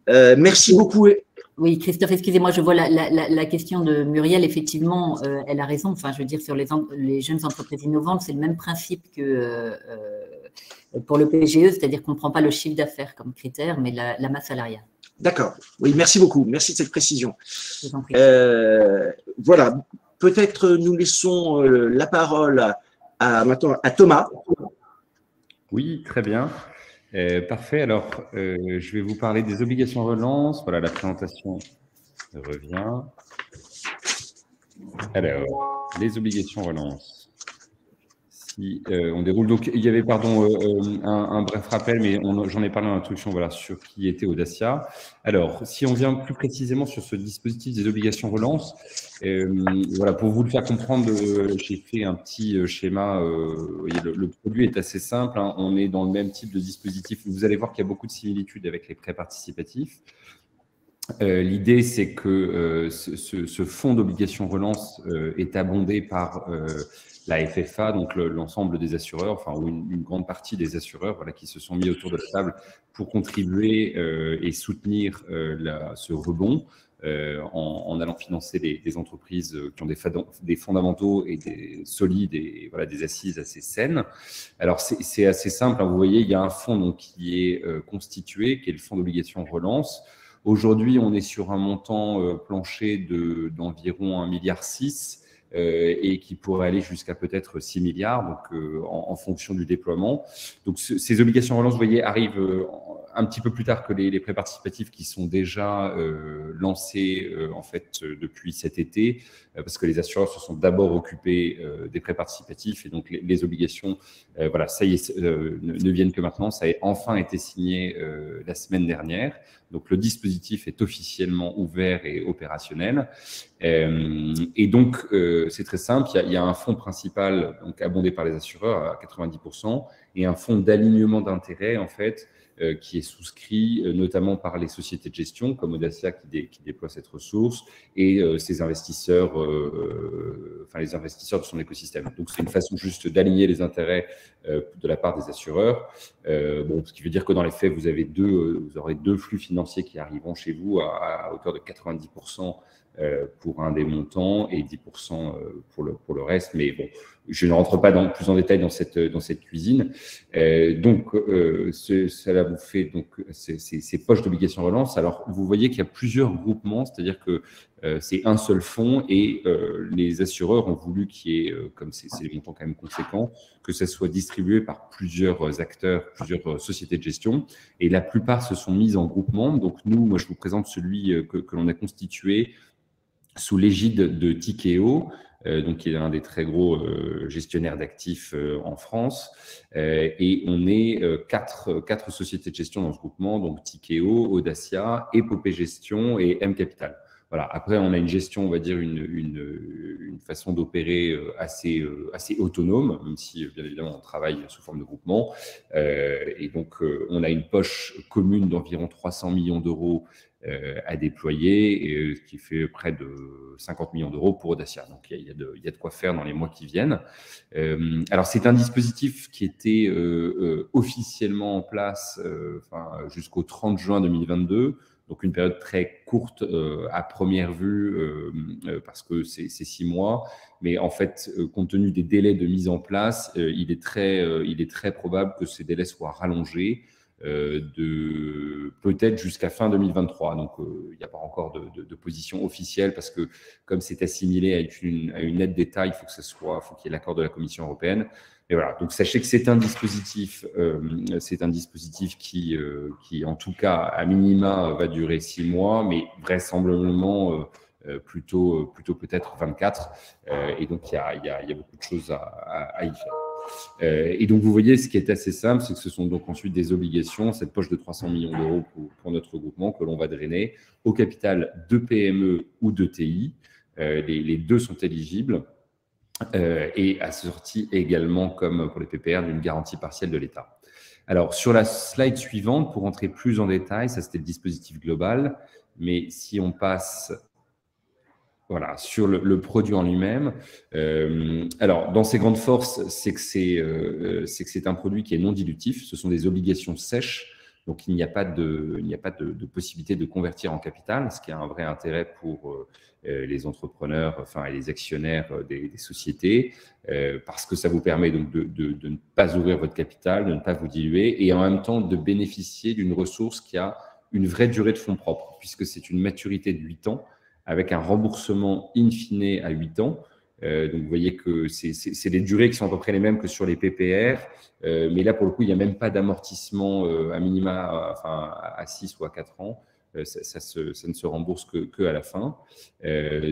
merci beaucoup. Oui, Christophe, excusez-moi, je vois la question de Muriel. Effectivement, elle a raison. Enfin, je veux dire, sur les jeunes entreprises innovantes, c'est le même principe que pour le PGE, c'est-à-dire qu'on ne prend pas le chiffre d'affaires comme critère, mais la masse salariale. D'accord. Oui, merci beaucoup. Merci de cette précision. Je vous en prie. Voilà. Peut-être nous laissons la parole maintenant à Thomas. Oui, très bien. Parfait. Alors, je vais vous parler des obligations relance. Voilà, la présentation revient. Alors, les obligations relance. Si on déroule, donc il y avait un bref rappel, mais j'en ai parlé en introduction, voilà, sur qui était Audacia. Alors, si on vient plus précisément sur ce dispositif des obligations relance, voilà, pour vous le faire comprendre, j'ai fait un petit schéma. Vous voyez, le produit est assez simple, hein, on est dans le même type de dispositif. Vous allez voir qu'il y a beaucoup de similitudes avec les prêts participatifs. L'idée, c'est que ce fonds d'obligation relance est abondé par la FFA, donc l'ensemble des assureurs, enfin, ou une grande partie des assureurs, voilà, qui se sont mis autour de la table pour contribuer et soutenir ce rebond en allant financer des entreprises qui ont des fondamentaux et solides et voilà, des assises assez saines. Alors, c'est assez simple, hein, vous voyez, il y a un fonds donc, qui est constitué, qui est le fonds d'obligation relance. Aujourd'hui, on est sur un montant plancher d'environ 1,6 milliard et qui pourrait aller jusqu'à peut-être 6 milliards, donc en fonction du déploiement. Donc, ces obligations relance, vous voyez, arrivent un petit peu plus tard que les prêts participatifs qui sont déjà lancés en fait depuis cet été, parce que les assureurs se sont d'abord occupés des prêts participatifs et donc les obligations, voilà, ça y est, ne viennent que maintenant. Ça a enfin été signé la semaine dernière. Donc, le dispositif est officiellement ouvert et opérationnel. Et donc, c'est très simple. Il y a un fonds principal donc, abondé par les assureurs à 90% et un fonds d'alignement d'intérêts, en fait, qui est souscrit notamment par les sociétés de gestion comme Audacia qui déploie cette ressource et ses investisseurs, enfin les investisseurs de son écosystème. Donc, c'est une façon juste d'aligner les intérêts de la part des assureurs. Bon, ce qui veut dire que dans les faits, vous aurez deux flux financiers qui arriveront chez vous à hauteur de 90% pour un des montants et 10% pour le reste. Mais bon, je ne rentre pas plus en détail dans cette cuisine. Donc, cela vous fait donc, ces poches d'obligations relance. Alors, vous voyez qu'il y a plusieurs groupements, c'est-à-dire que c'est un seul fonds et les assureurs ont voulu qu'il y ait, comme c'est des montants quand même conséquents, que ça soit distribué par plusieurs acteurs, plusieurs sociétés de gestion. Et la plupart se sont mises en groupement. Donc, moi, je vous présente celui que l'on a constitué sous l'égide de Tikeo, donc qui est un des très gros gestionnaires d'actifs en France. Et on est quatre sociétés de gestion dans ce groupement, donc Tikeo, Audacia, Epopée Gestion et M Capital. Voilà. Après, on a une gestion, on va dire, une façon d'opérer assez autonome, même si, bien évidemment, on travaille sous forme de groupement. Et donc, on a une poche commune d'environ 300 millions d'euros à déployer, et ce qui fait près de 50 millions d'euros pour Audacia. Donc, il y a de quoi faire dans les mois qui viennent. Alors, c'est un dispositif qui était officiellement en place jusqu'au 30 juin 2022. Donc, une période très courte à première vue parce que c'est 6 mois. Mais en fait, compte tenu des délais de mise en place, il est très probable que ces délais soient rallongés peut-être jusqu'à fin 2023. Donc, il n'y a pas encore de position officielle parce que comme c'est assimilé à une aide d'État, il faut qu'il y ait l'accord de la Commission européenne. Et voilà. Donc, sachez que c'est un dispositif qui, en tout cas, à minima, va durer 6 mois, mais vraisemblablement plutôt peut-être 24. Et donc, il y a beaucoup de choses à y faire. Et donc, vous voyez, ce qui est assez simple, c'est que ce sont donc ensuite des obligations, cette poche de 300 millions d'euros pour notre groupement que l'on va drainer au capital de PME ou de TI. Les deux sont éligibles et assortis également, comme pour les PPR, d'une garantie partielle de l'État. Alors, sur la slide suivante, pour entrer plus en détail, ça c'était le dispositif global, mais si on passe... Voilà, sur le produit en lui-même. Alors, dans ses grandes forces, c'est que c'est un produit qui est non dilutif. Ce sont des obligations sèches, donc il n'y a pas de possibilité de convertir en capital, ce qui a un vrai intérêt pour les entrepreneurs, et les actionnaires des sociétés, parce que ça vous permet donc de ne pas ouvrir votre capital, de ne pas vous diluer, et en même temps de bénéficier d'une ressource qui a une vraie durée de fonds propres, puisque c'est une maturité de 8 ans, avec un remboursement in fine à 8 ans. Donc, vous voyez que c'est des durées qui sont à peu près les mêmes que sur les PPR. Mais là, pour le coup, il n'y a même pas d'amortissement à minima à 6 ou à 4 ans. ça ne se rembourse que à la fin.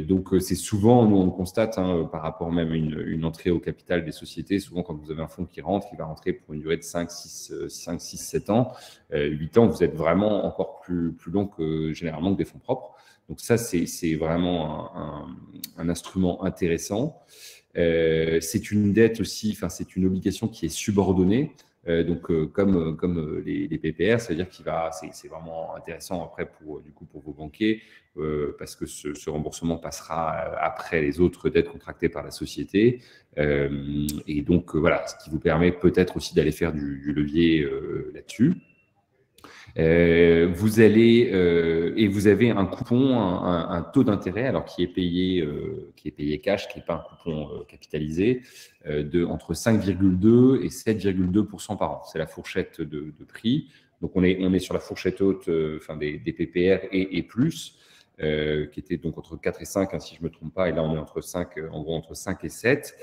Donc, c'est souvent, nous on le constate, par rapport même à une entrée au capital des sociétés, souvent quand vous avez un fonds qui rentre, il va rentrer pour une durée de 5, 6, 7 ans, 8 ans, vous êtes vraiment encore plus long que généralement que des fonds propres. Donc ça, c'est vraiment un instrument intéressant. C'est une dette aussi, enfin c'est une obligation qui est subordonnée. Donc, comme les PPR, c'est-à-dire c'est vraiment intéressant après pour vos banquiers parce que ce remboursement passera après les autres dettes contractées par la société. Et donc, voilà, ce qui vous permet peut-être aussi d'aller faire du levier là-dessus. Vous avez un coupon, un taux d'intérêt, alors qui est payé cash, qui n'est pas un coupon capitalisé, entre 5,2 et 7,2% par an. C'est la fourchette de prix. Donc on est sur la fourchette haute, des PPR et plus. Qui était donc entre 4 et 5, si je ne me trompe pas, et là on est entre 5 et 7,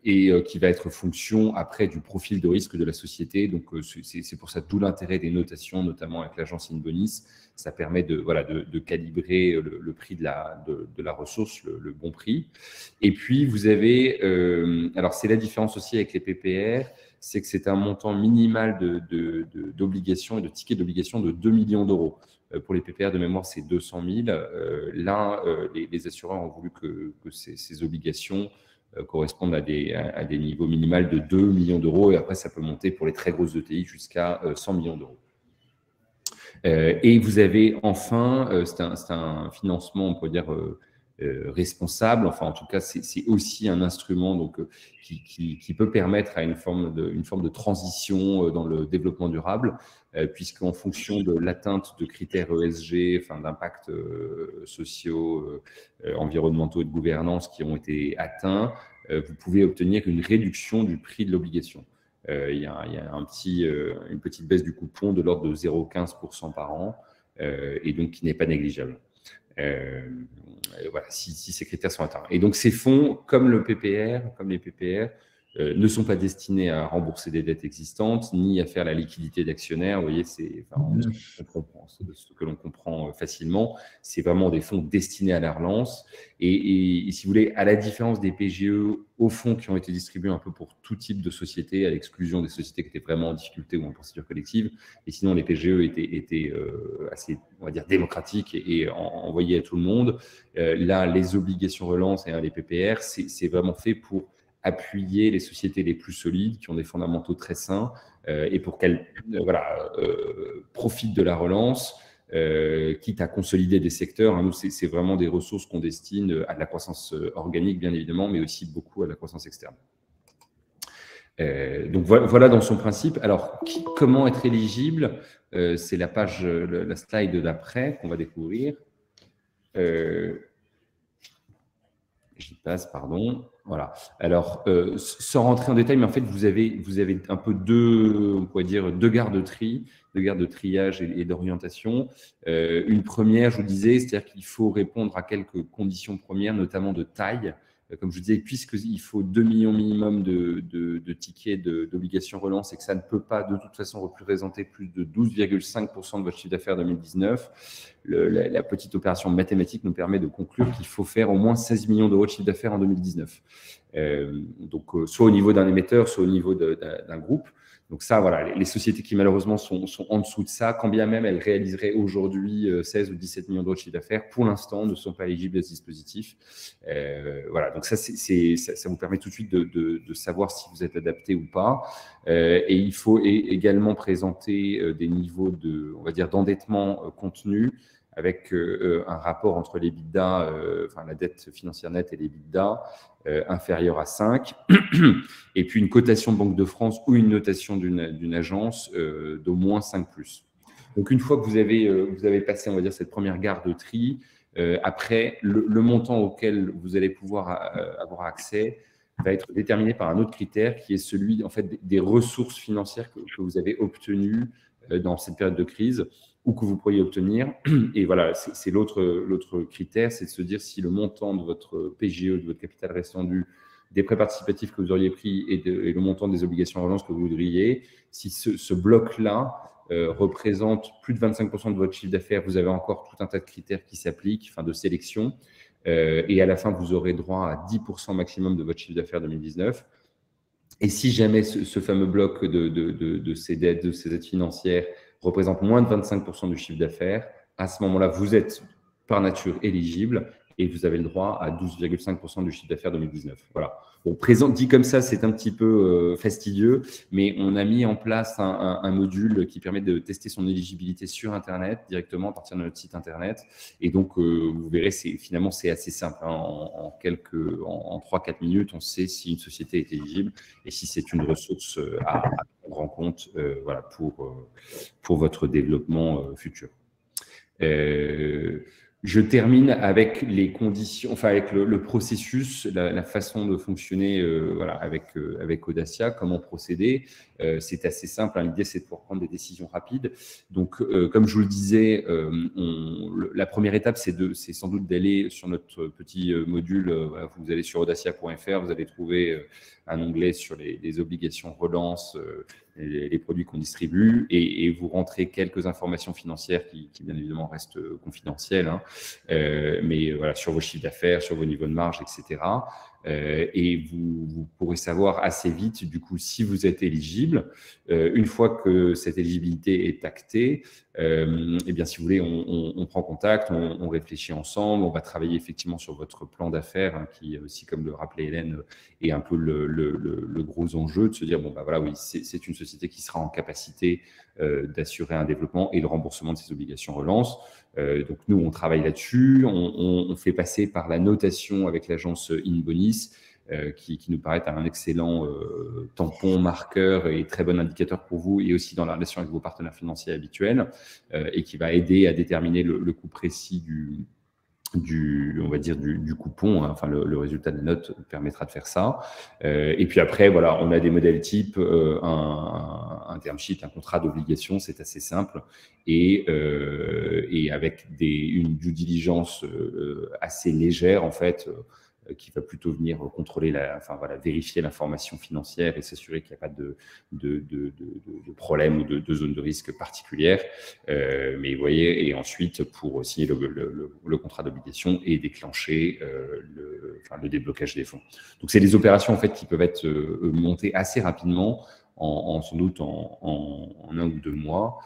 qui va être fonction après du profil de risque de la société. Donc c'est pour ça d'où l'intérêt des notations, notamment avec l'agence Inbonis. Ça permet de calibrer le prix de la ressource, le bon prix. Et puis vous avez, alors c'est la différence aussi avec les PPR, c'est que c'est un montant minimal d'obligations et de tickets d'obligation de 2 millions d'euros. Pour les PPR de mémoire, c'est 200 000. Là, les assureurs ont voulu que ces obligations correspondent à des niveaux minimaux de 2 millions d'euros. Et après, ça peut monter pour les très grosses ETI jusqu'à 100 millions d'euros. Et vous avez enfin, c'est un financement, on pourrait dire, responsable. Enfin, en tout cas, c'est aussi un instrument donc, qui peut permettre à une forme de transition dans le développement durable, puisqu'en fonction de l'atteinte de critères ESG, d'impact sociaux, environnementaux et de gouvernance qui ont été atteints, vous pouvez obtenir une réduction du prix de l'obligation. Il y a une petite baisse du coupon de l'ordre de 0,15% par an, et donc qui n'est pas négligeable. Voilà, si ces critères sont atteints. Et donc, ces fonds, comme les PPR, ne sont pas destinés à rembourser des dettes existantes, ni à faire la liquidité d'actionnaires. Vous voyez, c'est ce que l'on comprend facilement. C'est vraiment des fonds destinés à la relance. Et si vous voulez, à la différence des PGE, aux fonds qui ont été distribués un peu pour tout type de société, à l'exclusion des sociétés qui étaient vraiment en difficulté ou en procédure collective. Et sinon, les PGE étaient assez, on va dire, démocratiques et envoyés à tout le monde. Là, les obligations relance et les PPR, c'est vraiment fait pour appuyer les sociétés les plus solides, qui ont des fondamentaux très sains, et pour qu'elles profitent de la relance, quitte à consolider des secteurs. Nous, c'est vraiment des ressources qu'on destine à de la croissance organique, bien évidemment, mais aussi beaucoup à la croissance externe. Donc voilà dans son principe. Alors, comment être éligible? C'est la slide d'après qu'on va découvrir. J'y passe, pardon. Voilà. Alors, sans rentrer en détail, mais en fait, vous avez un peu deux gares de tri, deux gares de triage et d'orientation. Une première, je vous disais, c'est-à-dire qu'il faut répondre à quelques conditions premières, notamment de taille. Comme je vous disais, puisqu'il faut 2 millions minimum de tickets d'obligations relance et que ça ne peut pas de toute façon représenter plus de 12,5% de votre chiffre d'affaires 2019, la petite opération mathématique nous permet de conclure qu'il faut faire au moins 16 millions d'euros de chiffre d'affaires en 2019. Donc, soit au niveau d'un émetteur, soit au niveau d'un groupe. Donc ça, voilà, les sociétés qui malheureusement sont en dessous de ça, quand bien même elles réaliseraient aujourd'hui 16 ou 17 millions d'euros de chiffre d'affaires, pour l'instant ne sont pas éligibles à ce dispositif. Voilà, donc ça vous permet tout de suite de savoir si vous êtes adapté ou pas. Et il faut également présenter des niveaux d'endettement contenu, avec un rapport entre l'EBITDA, la dette financière nette et l'EBITDA inférieur à 5, et puis une cotation de Banque de France ou une notation d'une agence d'au moins 5+. Donc, une fois que vous avez passé, on va dire, cette première gare de tri, après, le montant auquel vous allez pouvoir avoir accès va être déterminé par un autre critère qui est celui, en fait, des ressources financières que vous avez obtenues dans cette période de crise, ou que vous pourriez obtenir. Et voilà, c'est l'autre critère, c'est de se dire si le montant de votre PGE, de votre capital restendu, des prêts participatifs que vous auriez pris et le montant des obligations en relance que vous voudriez, si ce bloc-là représente plus de 25% de votre chiffre d'affaires, vous avez encore tout un tas de critères qui s'appliquent, de sélection. Et à la fin, vous aurez droit à 10% maximum de votre chiffre d'affaires 2019. Et si jamais ce fameux bloc de ces dettes financières représente moins de 25% du chiffre d'affaires, à ce moment-là, vous êtes par nature éligible et vous avez le droit à 12,5% du chiffre d'affaires 2019. Voilà. Bon, dit comme ça, c'est un petit peu fastidieux, mais on a mis en place un module qui permet de tester son éligibilité sur Internet, directement à partir de notre site Internet. Et donc, vous verrez, finalement, c'est assez simple. Hein. En 3-4 minutes, on sait si une société est éligible et si c'est une ressource à prendre en compte voilà, pour votre développement futur. Je termine avec les conditions, avec le processus, la façon de fonctionner voilà, avec Audacia, comment procéder. C'est assez simple, hein. L'idée, c'est de pouvoir prendre des décisions rapides. Donc, comme je vous le disais, la première étape, c'est sans doute d'aller sur notre petit module. Voilà, vous allez sur audacia.fr, vous allez trouver un onglet sur les obligations relance, les produits qu'on distribue, et vous rentrez quelques informations financières qui bien évidemment restent confidentielles, hein, mais voilà, sur vos chiffres d'affaires, sur vos niveaux de marge, etc. Et vous pourrez savoir assez vite, du coup, si vous êtes éligible. Une fois que cette éligibilité est actée, eh bien, si vous voulez, on prend contact, on réfléchit ensemble, on va travailler effectivement sur votre plan d'affaires, hein, qui aussi, comme le rappelait Hélène, est un peu le gros enjeu de se dire, bon, bah voilà, oui, c'est une société qui sera en capacité d'assurer un développement et le remboursement de ses obligations relance. Donc, nous, on travaille là-dessus, on fait passer par la notation avec l'agence Inbonis, qui nous paraît un excellent tampon, marqueur et très bon indicateur pour vous, et aussi dans la relation avec vos partenaires financiers habituels, et qui va aider à déterminer le coût précis on va dire du coupon, hein. Enfin, le résultat des notes permettra de faire ça. Et puis après, voilà, on a des modèles type, un term sheet, un contrat d'obligation, c'est assez simple, et avec une due diligence assez légère, en fait, qui va plutôt venir contrôler, vérifier l'information financière et s'assurer qu'il n'y a pas de problème ou de zone de risque particulière. Mais vous voyez, et ensuite, pour signer le contrat d'obligation et déclencher le déblocage des fonds. Donc, c'est des opérations en fait qui peuvent être montées assez rapidement, sans doute en 1 ou 2 mois,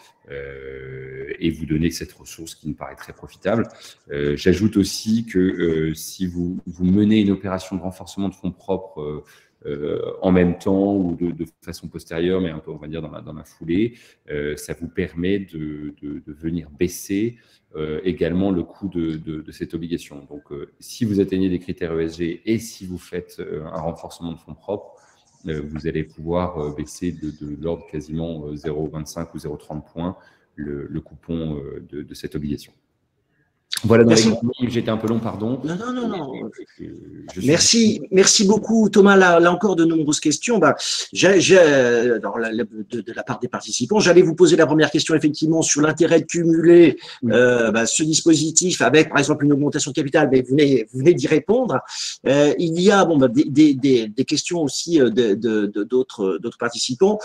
et vous donner cette ressource qui nous paraît très profitable. J'ajoute aussi que si vous menez une opération de renforcement de fonds propres en même temps ou de façon postérieure, mais un peu, on va dire, dans la foulée, ça vous permet de venir baisser également le coût de cette obligation. Donc, si vous atteignez des critères ESG et si vous faites un renforcement de fonds propres, vous allez pouvoir baisser de l'ordre quasiment 0,25 ou 0,30 points le coupon de cette obligation. Voilà, j'étais un peu long, pardon. Non. Merci beaucoup, Thomas. Là encore, de nombreuses questions. Alors, de la part des participants, j'allais vous poser la première question, effectivement, sur l'intérêt de cumuler ce dispositif avec, par exemple, une augmentation de capital. Mais vous venez d'y répondre. Il y a des questions aussi d'autres participants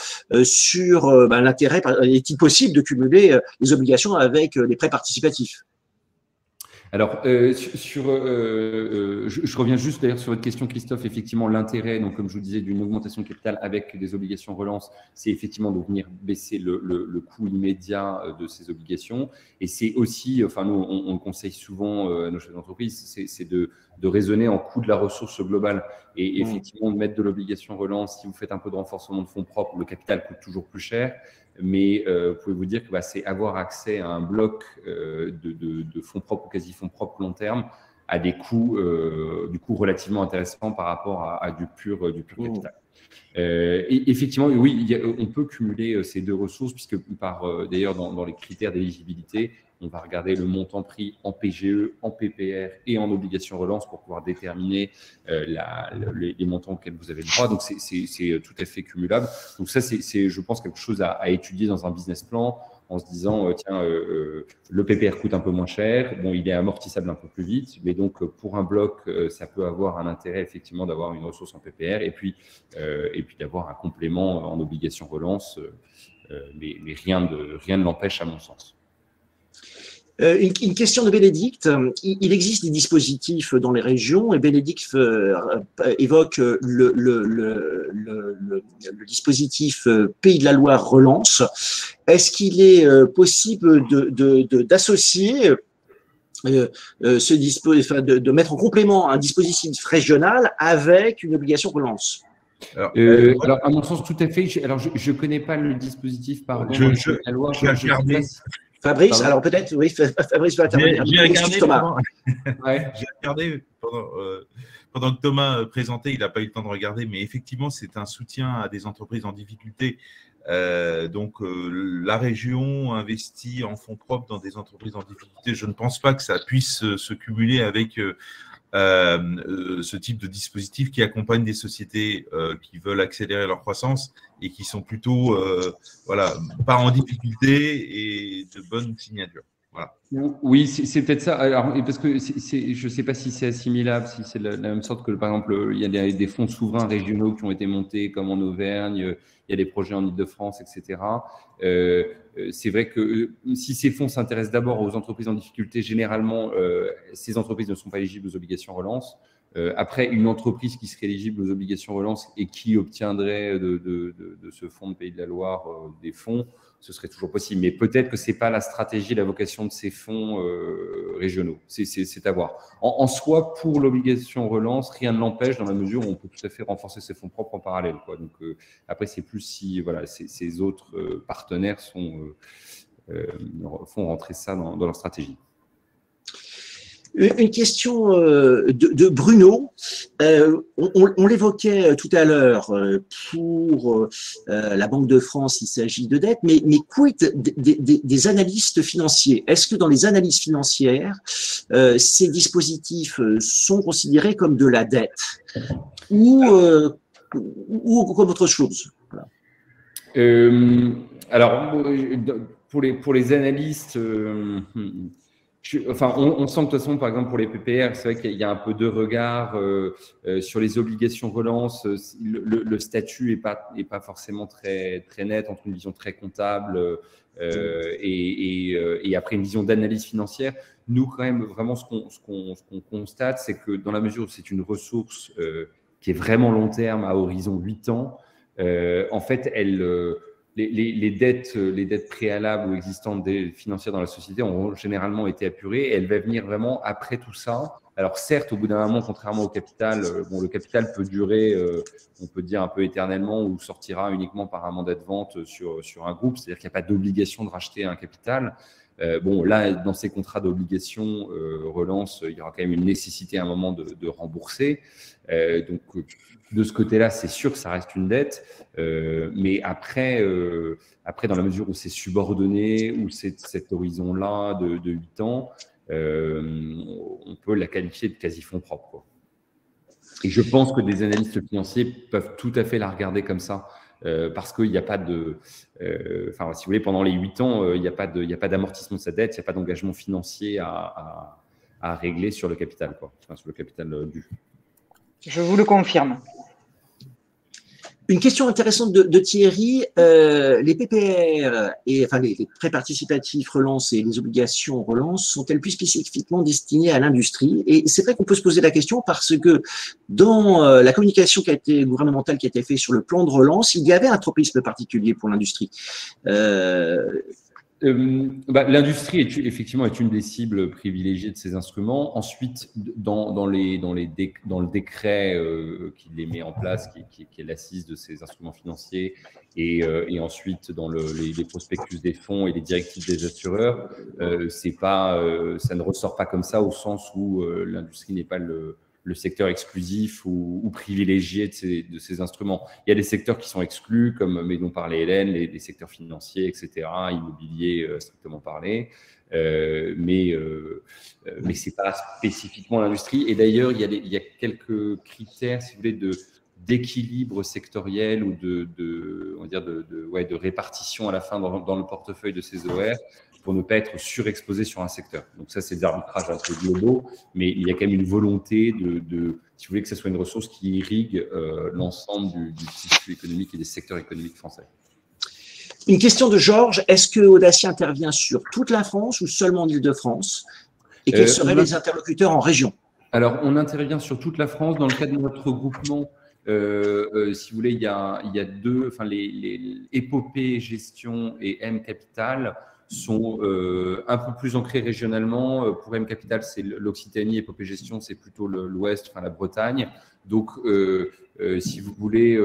sur l'intérêt. Est-il possible de cumuler les obligations avec les prêts participatifs? Alors, je reviens juste d'ailleurs sur votre question, Christophe. Effectivement, l'intérêt, donc comme je vous disais, d'une augmentation de capital avec des obligations relance, c'est effectivement de venir baisser le coût immédiat de ces obligations. Et c'est aussi, enfin nous, on le conseille souvent à nos chefs d'entreprise, c'est de raisonner en coût de la ressource globale. Et effectivement, de mettre de l'obligation relance, si vous faites un peu de renforcement de fonds propres, le capital coûte toujours plus cher. Mais vous pouvez vous dire que c'est avoir accès à un bloc de fonds propres ou quasi-fonds propres long terme à des coûts du coup relativement intéressants par rapport à du pur capital. Et effectivement, oui, on peut cumuler ces deux ressources, puisque d'ailleurs dans les critères d'éligibilité, on va regarder le montant pris en PGE, en PPR et en obligation relance pour pouvoir déterminer les montants auxquels vous avez le droit. Donc, c'est tout à fait cumulable. Donc, ça, c'est, je pense, quelque chose à étudier dans un business plan en se disant, tiens, le PPR coûte un peu moins cher, bon, il est amortissable un peu plus vite, mais donc, pour un bloc, ça peut avoir un intérêt, effectivement, d'avoir une ressource en PPR et puis d'avoir un complément en obligation relance mais rien ne l'empêche à mon sens. Une question de Bénédicte. Il existe des dispositifs dans les régions et Bénédicte évoque le dispositif Pays de la Loire Relance. Est-ce qu'il est possible d'associer ce dispositif, de mettre en complément un dispositif régional avec une obligation relance? Alors, à mon sens, tout à fait. Alors, je ne connais pas le dispositif, pardon. La loi, Fabrice, alors peut-être, oui, Fabrice va intervenir. J'ai regardé pendant que Thomas présentait, il n'a pas eu le temps de regarder, mais effectivement, c'est un soutien à des entreprises en difficulté. La région investit en fonds propres dans des entreprises en difficulté. Je ne pense pas que ça puisse se cumuler avec ce type de dispositif qui accompagne des sociétés qui veulent accélérer leur croissance et qui sont plutôt pas en difficulté et de bonnes signatures. Voilà. Oui, c'est peut-être ça. Alors, parce que je ne sais pas si c'est assimilable, si c'est la même sorte que, par exemple, il y a des fonds souverains régionaux qui ont été montés, comme en Auvergne, il y a des projets en Île-de-France, etc. C'est vrai que si ces fonds s'intéressent d'abord aux entreprises en difficulté, généralement, ces entreprises ne sont pas éligibles aux obligations relance. Après, une entreprise qui serait éligible aux obligations relance et qui obtiendrait de ce fonds de Pays de la Loire des fonds, ce serait toujours possible. Mais peut-être que ce n'est pas la stratégie, la vocation de ces fonds régionaux. C'est à voir. En soi, pour l'obligation relance, rien ne l'empêche dans la mesure où on peut tout à fait renforcer ses fonds propres en parallèle, quoi. Donc, après, c'est plus si ces autres partenaires font rentrer ça dans leur stratégie. Une question de Bruno. On l'évoquait tout à l'heure pour la Banque de France, il s'agit de dette, mais quid des analystes financiers? Est-ce que dans les analyses financières, ces dispositifs sont considérés comme de la dette ou comme autre chose? Voilà. Alors, pour les analystes, on sent que de toute façon, par exemple, pour les PPR, c'est vrai qu'il y a un peu deux regards sur les obligations relance. Le statut est pas forcément très net entre une vision très comptable et après une vision d'analyse financière. Nous, quand même, vraiment, ce qu'on constate, c'est que dans la mesure où c'est une ressource qui est vraiment long terme, à horizon 8 ans, en fait, les dettes préalables ou existantes financières dans la société ont généralement été apurées et elle va venir vraiment après tout ça. Alors certes, au bout d'un moment, contrairement au capital, le capital peut durer, on peut dire un peu éternellement ou sortira uniquement par un mandat de vente sur un groupe, c'est-à-dire qu'il n'y a pas d'obligation de racheter un capital. Là, dans ces contrats d'obligation relance, il y aura quand même une nécessité à un moment de rembourser. Donc, de ce côté-là, c'est sûr que ça reste une dette. Mais après, dans la mesure où c'est subordonné, où c'est cet horizon-là de 8 ans, on peut la qualifier de quasi-fonds propres, quoi. Et je pense que des analystes financiers peuvent tout à fait la regarder comme ça. Parce qu'il n'y a pas de… si vous voulez, pendant les 8 ans, il n'y a pas d'amortissement de sa dette, il n'y a pas d'engagement financier à régler sur le capital, quoi. Enfin, sur le capital dû. Je vous le confirme. Une question intéressante de Thierry, les PPR et les prêts participatifs relance et les obligations relance sont-elles plus spécifiquement destinées à l'industrie? Et c'est vrai qu'on peut se poser la question parce que dans la communication gouvernementale qui a été faite sur le plan de relance, il y avait un tropisme particulier pour l'industrie. L'industrie effectivement est une des cibles privilégiées de ces instruments. Ensuite, dans le décret qui les met en place, qui est l'assise de ces instruments financiers, et ensuite dans les prospectus des fonds et les directives des assureurs, ça ne ressort pas comme ça au sens où l'industrie n'est pas le secteur exclusif ou privilégié de ces instruments. Il y a des secteurs qui sont exclus, comme dont parlait Hélène, les secteurs financiers, etc., immobilier strictement parlé, mais ce n'est pas spécifiquement l'industrie. Et d'ailleurs, il y a quelques critères, si vous voulez, d'équilibre sectoriel ou de répartition à la fin dans le portefeuille de ces OR, pour ne pas être surexposé sur un secteur. Donc ça, c'est des arbitrages un peu globaux, mais il y a quand même une volonté si vous voulez, que ce soit une ressource qui irrigue l'ensemble du tissu économique et des secteurs économiques français. Une question de Georges, est-ce que Audacia intervient sur toute la France ou seulement en Île-de-France? Et quels seraient les interlocuteurs en région? Alors, on intervient sur toute la France. Dans le cadre de notre regroupement, si vous voulez, il y a deux, enfin, les Épopée Gestion et M Capital sont un peu plus ancrés régionalement. Pour M Capital, c'est l'Occitanie, Épopée Gestion, c'est plutôt l'Ouest, enfin la Bretagne. Donc, si vous voulez,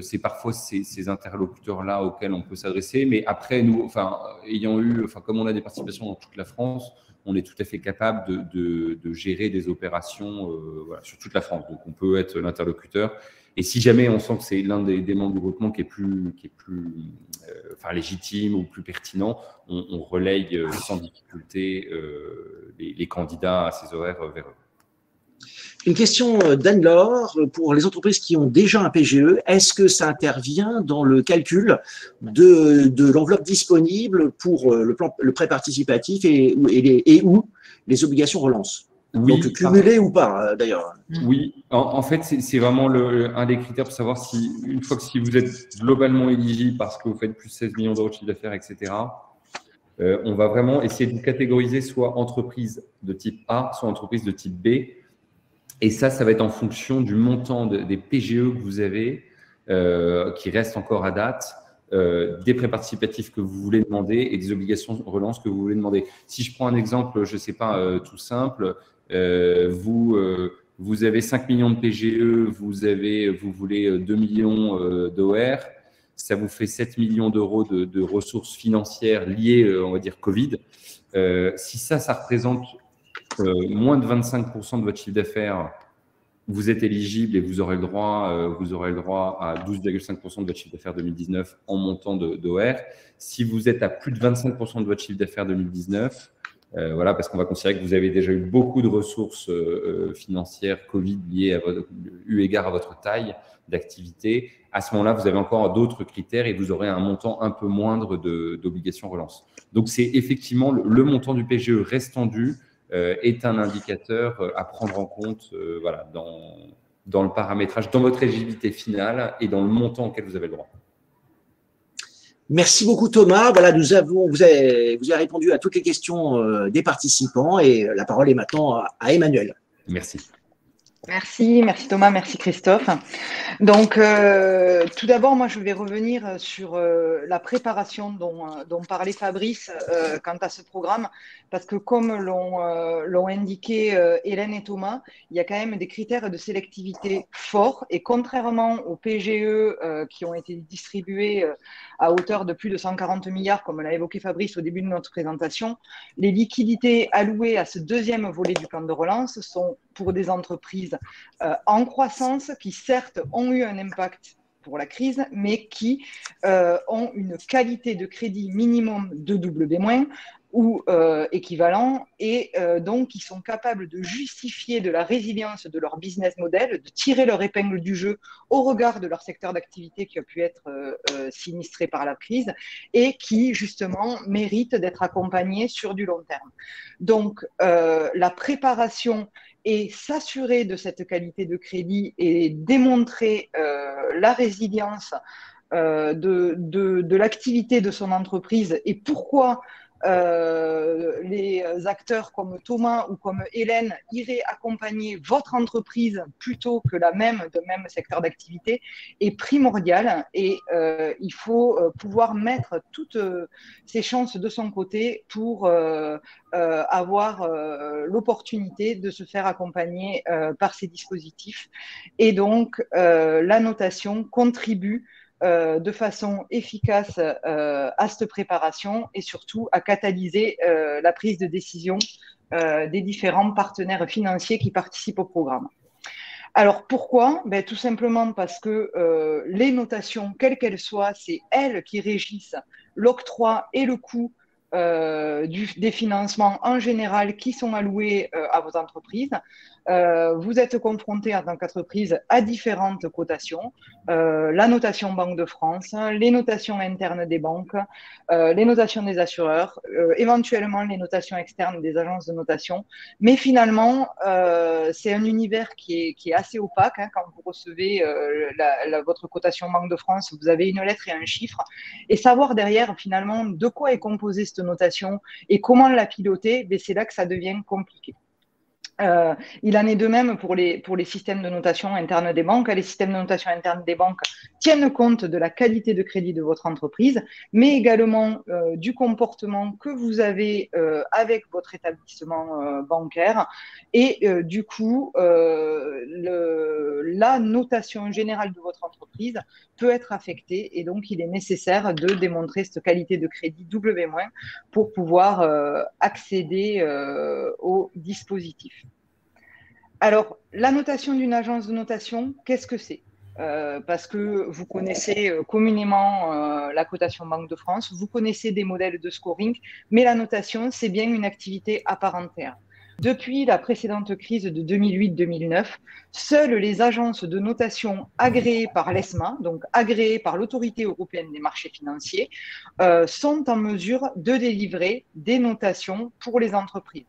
c'est parfois ces interlocuteurs-là auxquels on peut s'adresser. Mais après, nous, enfin, comme on a des participations dans toute la France, on est tout à fait capable de gérer des opérations voilà, sur toute la France. Donc, on peut être l'interlocuteur. Et si jamais on sent que c'est l'un des membres du groupement qui est plus légitime ou plus pertinent, on relaye sans difficulté les candidats à ces horaires vers eux. Une question d'Anne-Laure, pour les entreprises qui ont déjà un PGE, est-ce que ça intervient dans le calcul de l'enveloppe disponible pour le prêt participatif et où les obligations relance? Oui, donc cumulé ou pas d'ailleurs? Oui, en fait, c'est vraiment un des critères pour savoir si, une fois que si vous êtes globalement éligible parce que vous faites plus de 16 millions d'euros de chiffre d'affaires, etc., on va vraiment essayer de vous catégoriser soit entreprise de type A, soit entreprise de type B. Et ça va être en fonction du montant des PGE que vous avez, qui restent encore à date, des prêts participatifs que vous voulez demander et des obligations de relance que vous voulez demander. Si je prends un exemple, je ne sais pas, tout simple, vous avez 5 millions de PGE, vous voulez 2 millions d'OR, ça vous fait 7 millions d'euros de ressources financières liées, on va dire, Covid. Si ça représente moins de 25% de votre chiffre d'affaires, vous êtes éligible et vous aurez le droit à 12,5% de votre chiffre d'affaires 2019 en montant d'OR. Si vous êtes à plus de 25% de votre chiffre d'affaires 2019, voilà, parce qu'on va considérer que vous avez déjà eu beaucoup de ressources financières Covid liées eu égard à votre taille d'activité. À ce moment-là, vous avez encore d'autres critères et vous aurez un montant un peu moindre d'obligations relance. Donc, c'est effectivement le montant du PGE restant dû est un indicateur à prendre en compte voilà, dans le paramétrage, dans votre éligibilité finale et dans le montant auquel vous avez le droit. Merci beaucoup Thomas. Voilà, vous avez répondu à toutes les questions des participants et la parole est maintenant à Emmanuel. Merci. Merci Thomas, merci Christophe. Donc, tout d'abord, moi, je vais revenir sur la préparation dont parlait Fabrice quant à ce programme, parce que comme l'ont indiqué Hélène et Thomas, il y a quand même des critères de sélectivité forts et contrairement aux PGE qui ont été distribués à hauteur de plus de 140 milliards, comme l'a évoqué Fabrice au début de notre présentation, les liquidités allouées à ce deuxième volet du plan de relance sont pour des entreprises en croissance qui certes ont eu un impact pour la crise, mais qui ont une qualité de crédit minimum de BB- ou équivalent et donc qui sont capables de justifier de la résilience de leur business model, de tirer leur épingle du jeu au regard de leur secteur d'activité qui a pu être sinistré par la crise et qui justement méritent d'être accompagnés sur du long terme. Donc la préparation et s'assurer de cette qualité de crédit et démontrer la résilience de l'activité de son entreprise et pourquoi les acteurs comme Thomas ou comme Hélène iraient accompagner votre entreprise plutôt que de même secteur d'activité est primordial et il faut pouvoir mettre toutes ses chances de son côté pour avoir l'opportunité de se faire accompagner par ces dispositifs. Et donc, la notation contribue de façon efficace à cette préparation et surtout à catalyser la prise de décision des différents partenaires financiers qui participent au programme. Alors pourquoi ? Tout simplement parce que les notations, quelles qu'elles soient, c'est elles qui régissent l'octroi et le coût des financements en général qui sont alloués à vos entreprises. Vous êtes confronté en tant qu'entreprise à différentes cotations, la notation Banque de France, les notations internes des banques, les notations des assureurs, éventuellement les notations externes des agences de notation. Mais finalement, c'est un univers qui est assez opaque. Hein, quand vous recevez votre cotation Banque de France, vous avez une lettre et un chiffre. Et savoir derrière, finalement, de quoi est composée cette notation et comment la piloter, c'est là que ça devient compliqué. Il en est de même pour les systèmes de notation internes des banques. Les systèmes de notation internes des banques tiennent compte de la qualité de crédit de votre entreprise, mais également du comportement que vous avez avec votre établissement bancaire. Et du coup, la notation générale de votre entreprise peut être affectée. Et donc, il est nécessaire de démontrer cette qualité de crédit W- pour pouvoir accéder au dispositif. Alors, la notation d'une agence de notation, qu'est-ce que c'est ? Parce que vous connaissez communément la cotation Banque de France, vous connaissez des modèles de scoring, mais la notation, c'est bien une activité à part entière. Depuis la précédente crise de 2008-2009, seules les agences de notation agréées par l'ESMA, donc agréées par l'Autorité européenne des marchés financiers, sont en mesure de délivrer des notations pour les entreprises.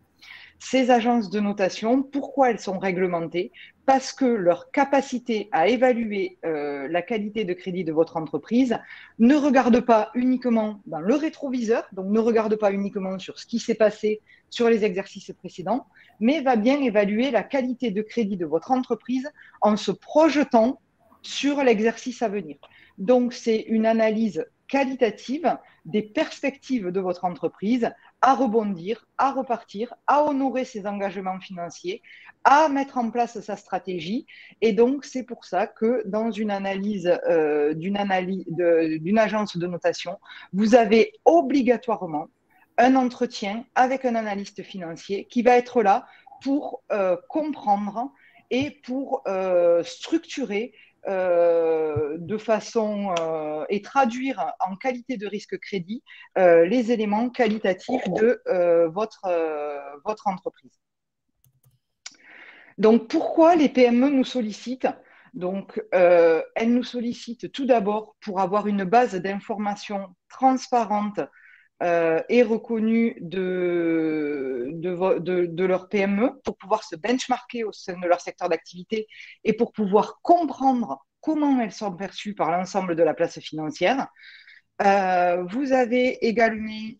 Ces agences de notation, pourquoi elles sont réglementées? Parce que leur capacité à évaluer la qualité de crédit de votre entreprise ne regarde pas uniquement dans le rétroviseur, donc ne regarde pas uniquement sur ce qui s'est passé sur les exercices précédents, mais va bien évaluer la qualité de crédit de votre entreprise en se projetant sur l'exercice à venir. Donc, c'est une analyse qualitative des perspectives de votre entreprise à rebondir, à repartir, à honorer ses engagements financiers, à mettre en place sa stratégie. Et donc, c'est pour ça que dans une analyse d'une agence de notation, vous avez obligatoirement un entretien avec un analyste financier qui va être là pour comprendre et pour structurer de façon et traduire en qualité de risque crédit les éléments qualitatifs de votre entreprise. Donc, pourquoi les PME nous sollicitent? Donc, elles nous sollicitent tout d'abord pour avoir une base d'informations transparente et reconnue de leur PME pour pouvoir se benchmarker au sein de leur secteur d'activité et pour pouvoir comprendre comment elles sont perçues par l'ensemble de la place financière. Vous avez également,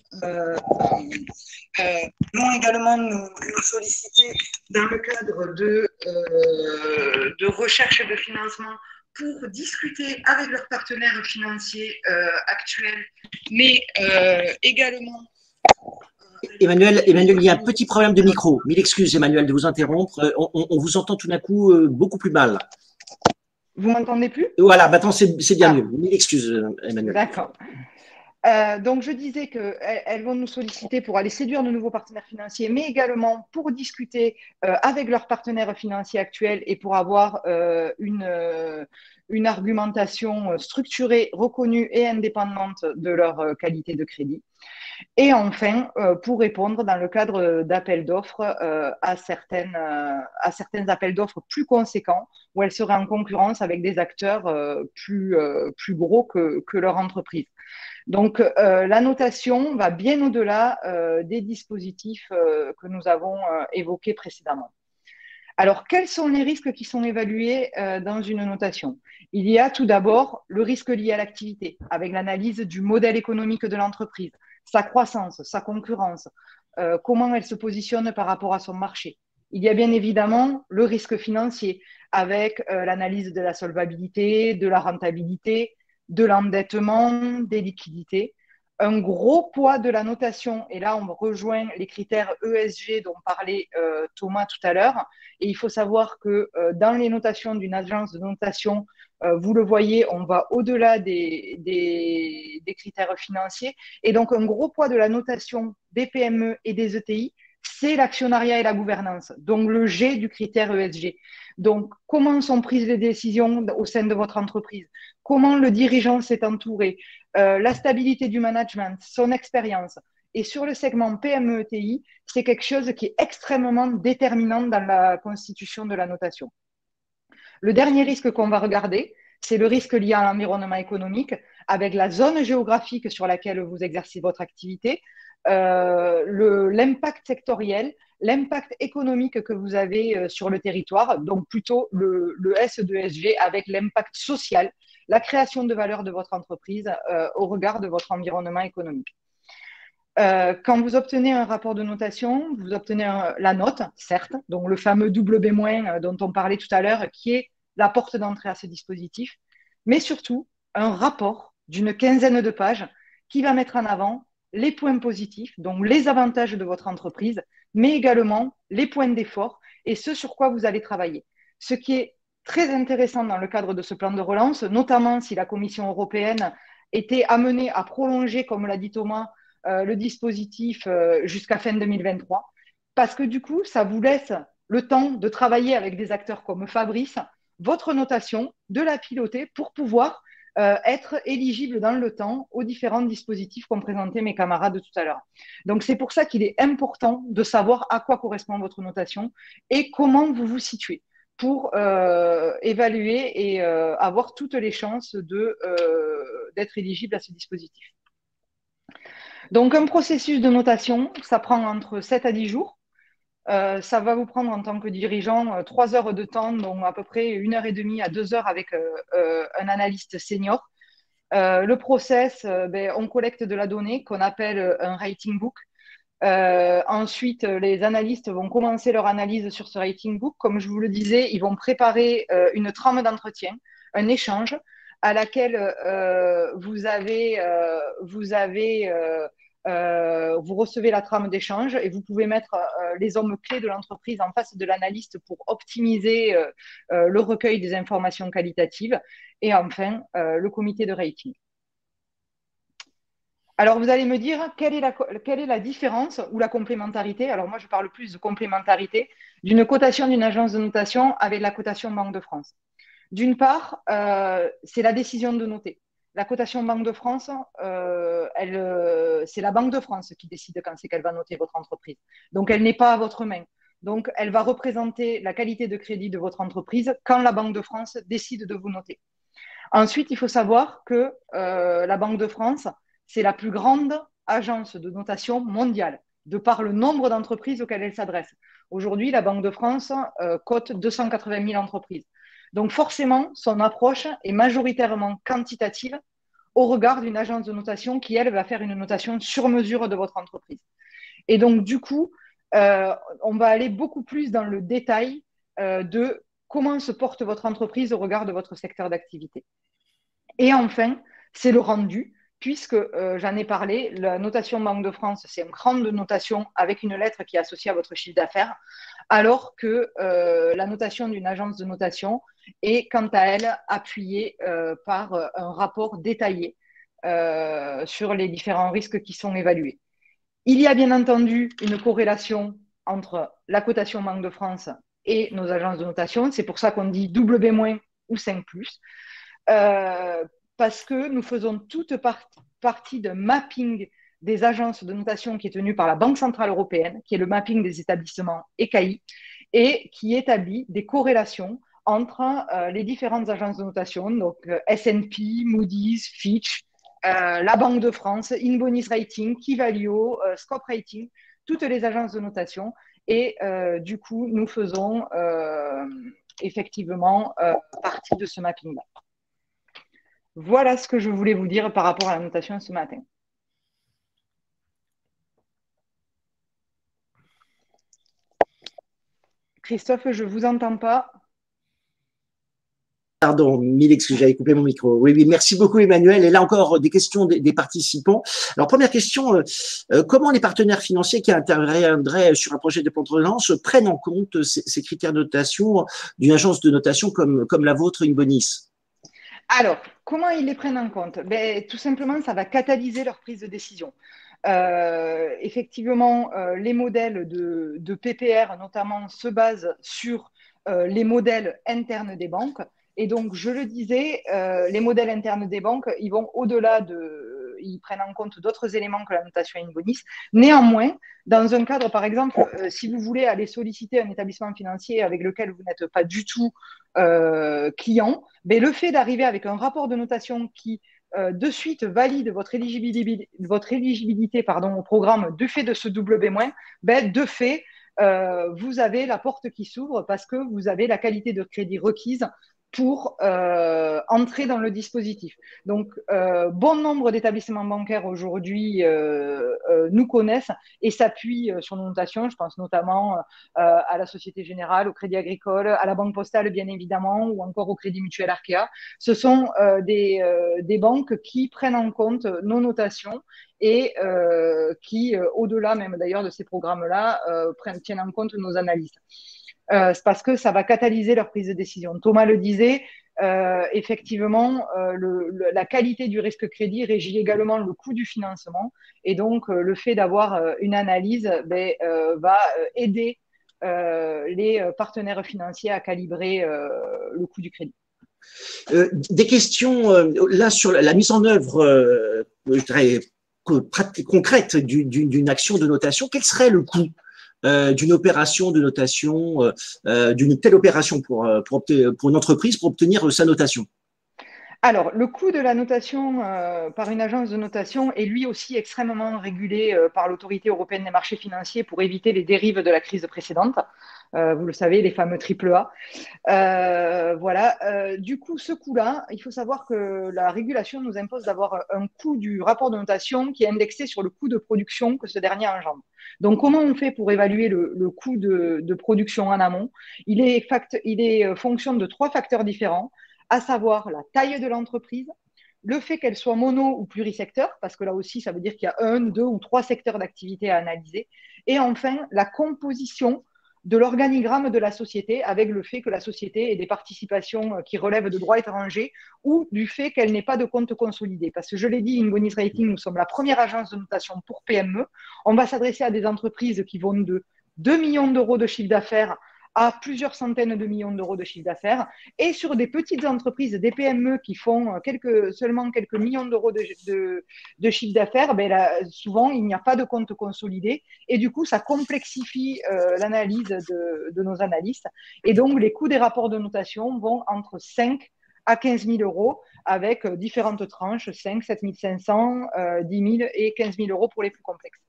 nous sollicité dans le cadre de recherche de financement pour discuter avec leurs partenaires financiers actuels, mais également… Emmanuel, il y a un petit problème de micro. Mille excuses, Emmanuel, de vous interrompre. On vous entend tout d'un coup beaucoup plus mal. Vous m'entendez plus? Voilà, maintenant c'est bien mieux. Mille excuses, Emmanuel. D'accord. Donc, je disais qu'elles vont nous solliciter pour aller séduire de nouveaux partenaires financiers, mais également pour discuter avec leurs partenaires financiers actuels et pour avoir une argumentation structurée, reconnue et indépendante de leur qualité de crédit. Et enfin, pour répondre dans le cadre d'appels d'offres à certains appels d'offres plus conséquents, où elles seraient en concurrence avec des acteurs plus gros que leur entreprise. Donc, la notation va bien au-delà des dispositifs que nous avons évoqués précédemment. Alors, quels sont les risques qui sont évalués dans une notation? Il y a tout d'abord le risque lié à l'activité, avec l'analyse du modèle économique de l'entreprise, sa croissance, sa concurrence, comment elle se positionne par rapport à son marché. Il y a bien évidemment le risque financier, avec l'analyse de la solvabilité, de la rentabilité, de l'endettement, des liquidités. Un gros poids de la notation, et là on rejoint les critères ESG dont parlait Thomas tout à l'heure, et il faut savoir que dans les notations d'une agence de notation, vous le voyez, on va au-delà des critères financiers, et donc un gros poids de la notation des PME et des ETI, c'est l'actionnariat et la gouvernance, donc le G du critère ESG. Donc, comment sont prises les décisions au sein de votre entreprise? Comment le dirigeant s'est entouré? La stabilité du management, son expérience. Et sur le segment PME-ETI, c'est quelque chose qui est extrêmement déterminant dans la constitution de la notation. Le dernier risque qu'on va regarder, c'est le risque lié à l'environnement économique, avec la zone géographique sur laquelle vous exercez votre activité, l'impact sectoriel, l'impact économique que vous avez sur le territoire, donc plutôt le S2SG avec l'impact social, la création de valeur de votre entreprise au regard de votre environnement économique. Quand vous obtenez un rapport de notation, vous obtenez la note, certes, donc le fameux W- dont on parlait tout à l'heure, qui est la porte d'entrée à ce dispositif, mais surtout un rapport d'une 15aine de pages qui va mettre en avant les points positifs, donc les avantages de votre entreprise, mais également les points d'effort et ce sur quoi vous allez travailler. Ce qui est très intéressant dans le cadre de ce plan de relance, notamment si la Commission européenne était amenée à prolonger, comme l'a dit Thomas, le dispositif jusqu'à fin 2023, parce que du coup, ça vous laisse le temps de travailler avec des acteurs comme Fabrice, votre notation, de la piloter pour pouvoir être éligible dans le temps aux différents dispositifs qu'ont présenté mes camarades tout à l'heure. Donc, c'est pour ça qu'il est important de savoir à quoi correspond votre notation et comment vous vous situez pour évaluer et avoir toutes les chances d'être éligible à ce dispositif. Donc, un processus de notation, ça prend entre 7 à 10 jours. Ça va vous prendre en tant que dirigeant 3 heures de temps, donc à peu près 1h30 à 2 heures avec un analyste senior. Le process, on collecte de la donnée qu'on appelle un rating book. Ensuite, les analystes vont commencer leur analyse sur ce rating book. Comme je vous le disais, ils vont préparer une trame d'entretien, un échange à laquelle vous recevez la trame d'échange et vous pouvez mettre les hommes clés de l'entreprise en face de l'analyste pour optimiser le recueil des informations qualitatives et enfin le comité de rating. Alors, vous allez me dire, quelle est la différence ou la complémentarité? Alors, moi, je parle plus de complémentarité d'une cotation d'une agence de notation avec la cotation Banque de France. D'une part, c'est la décision de noter. La cotation Banque de France, c'est la Banque de France qui décide quand c'est qu'elle va noter votre entreprise. Donc, elle n'est pas à votre main. Donc, elle va représenter la qualité de crédit de votre entreprise quand la Banque de France décide de vous noter. Ensuite, il faut savoir que la Banque de France, c'est la plus grande agence de notation mondiale, de par le nombre d'entreprises auxquelles elle s'adresse. Aujourd'hui, la Banque de France cote 280 000 entreprises. Donc forcément, son approche est majoritairement quantitative au regard d'une agence de notation qui, elle, va faire une notation sur mesure de votre entreprise. Et donc, du coup, on va aller beaucoup plus dans le détail de comment se porte votre entreprise au regard de votre secteur d'activité. Et enfin, c'est le rendu, puisque j'en ai parlé, la notation Banque de France, c'est un cran de notation avec une lettre qui est associée à votre chiffre d'affaires, alors que la notation d'une agence de notation est, quant à elle, appuyée par un rapport détaillé sur les différents risques qui sont évalués. Il y a bien entendu une corrélation entre la cotation Banque de France et nos agences de notation. C'est pour ça qu'on dit W- ou 5+. Parce que nous faisons toute partie d'un mapping des agences de notation qui est tenu par la Banque Centrale Européenne, qui est le mapping des établissements ECAI, et qui établit des corrélations entre les différentes agences de notation, donc S&P, Moody's, Fitch, la Banque de France, Inbonis Rating, Kivalio, Scope Rating, toutes les agences de notation. Et du coup, nous faisons effectivement partie de ce mapping-là. Voilà ce que je voulais vous dire par rapport à la notation ce matin. Christophe, je ne vous entends pas. Pardon, mille excuses, j'avais coupé mon micro. Oui, merci beaucoup Emmanuel. Et là encore, des questions des participants. Alors, première question, comment les partenaires financiers qui interviendraient sur un projet de plan de relance prennent en compte ces critères de notation d'une agence de notation comme la vôtre, Inbonis? Alors, comment ils les prennent en compte? Tout simplement, ça va catalyser leur prise de décision. Effectivement, les modèles de PPR, notamment, se basent sur les modèles internes des banques. Et donc, je le disais, les modèles internes des banques, ils vont au-delà ils prennent en compte d'autres éléments que la notation Inbonis. Néanmoins, dans un cadre, par exemple, si vous voulez aller solliciter un établissement financier avec lequel vous n'êtes pas du tout client, ben, le fait d'arriver avec un rapport de notation qui de suite valide votre éligibilité au programme du fait de ce W-, ben, de fait, vous avez la porte qui s'ouvre parce que vous avez la qualité de crédit requise pour entrer dans le dispositif. Donc, bon nombre d'établissements bancaires aujourd'hui nous connaissent et s'appuient sur nos notations. Je pense notamment à la Société Générale, au Crédit Agricole, à la Banque Postale, bien évidemment, ou encore au Crédit Mutuel Arkea. Ce sont des banques qui prennent en compte nos notations et qui, au-delà même d'ailleurs de ces programmes-là, tiennent en compte nos analyses. C'est parce que ça va catalyser leur prise de décision. Thomas le disait, effectivement, la qualité du risque crédit régit également le coût du financement. Et donc, le fait d'avoir une analyse va aider les partenaires financiers à calibrer le coût du crédit. Des questions là sur la mise en œuvre concrète d'une action de notation. Quel serait le coût d'une opération de notation, d'une telle opération pour une entreprise pour obtenir sa notation? Alors, le coût de la notation par une agence de notation est lui aussi extrêmement régulé par l'Autorité européenne des marchés financiers pour éviter les dérives de la crise précédente. Vous le savez, les fameux AAA. Voilà. Du coup, ce coût-là, il faut savoir que la régulation nous impose d'avoir un coût du rapport de notation qui est indexé sur le coût de production que ce dernier engendre. Donc, comment on fait pour évaluer le coût de production en amont? Il est fonction de 3 facteurs différents, à savoir la taille de l'entreprise, le fait qu'elle soit mono ou plurisecteur, parce que là aussi, ça veut dire qu'il y a 1, 2 ou 3 secteurs d'activité à analyser, et enfin, la composition de l'organigramme de la société avec le fait que la société ait des participations qui relèvent de droits étrangers ou du fait qu'elle n'ait pas de compte consolidé. Parce que je l'ai dit, Inbonis Rating, nous sommes la première agence de notation pour PME. On va s'adresser à des entreprises qui vont de 2 millions d'euros de chiffre d'affaires à plusieurs centaines de millions d'euros de chiffre d'affaires, et sur des petites entreprises, des PME qui font seulement quelques millions d'euros de chiffre d'affaires, ben là, souvent, il n'y a pas de compte consolidé, et du coup, ça complexifie l'analyse de nos analystes, et donc les coûts des rapports de notation vont entre 5 à 15 000 euros, avec différentes tranches, 5, 7 500, 10 000 et 15 000 euros pour les plus complexes.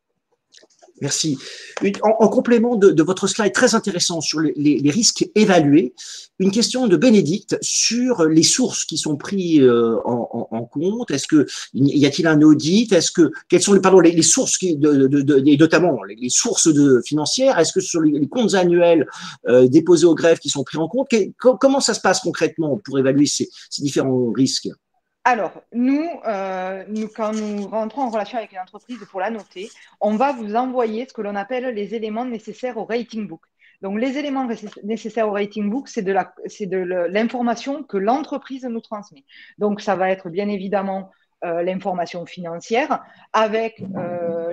Merci. En complément de votre slide très intéressant sur les risques évalués, une question de Bénédicte sur les sources qui sont prises en compte. Est-ce que y a-t-il un audit? Quelles sont les sources et notamment les sources financières? Est-ce que sur les comptes annuels déposés au greffe qui sont pris en compte? Comment ça se passe concrètement pour évaluer ces différents risques? Alors, nous, quand nous rentrons en relation avec une entreprise pour la noter, on va vous envoyer ce que l'on appelle les éléments nécessaires au rating book. Donc, les éléments nécessaires au rating book, c'est de l'information que l'entreprise nous transmet. Donc, ça va être bien évidemment l'information financière avec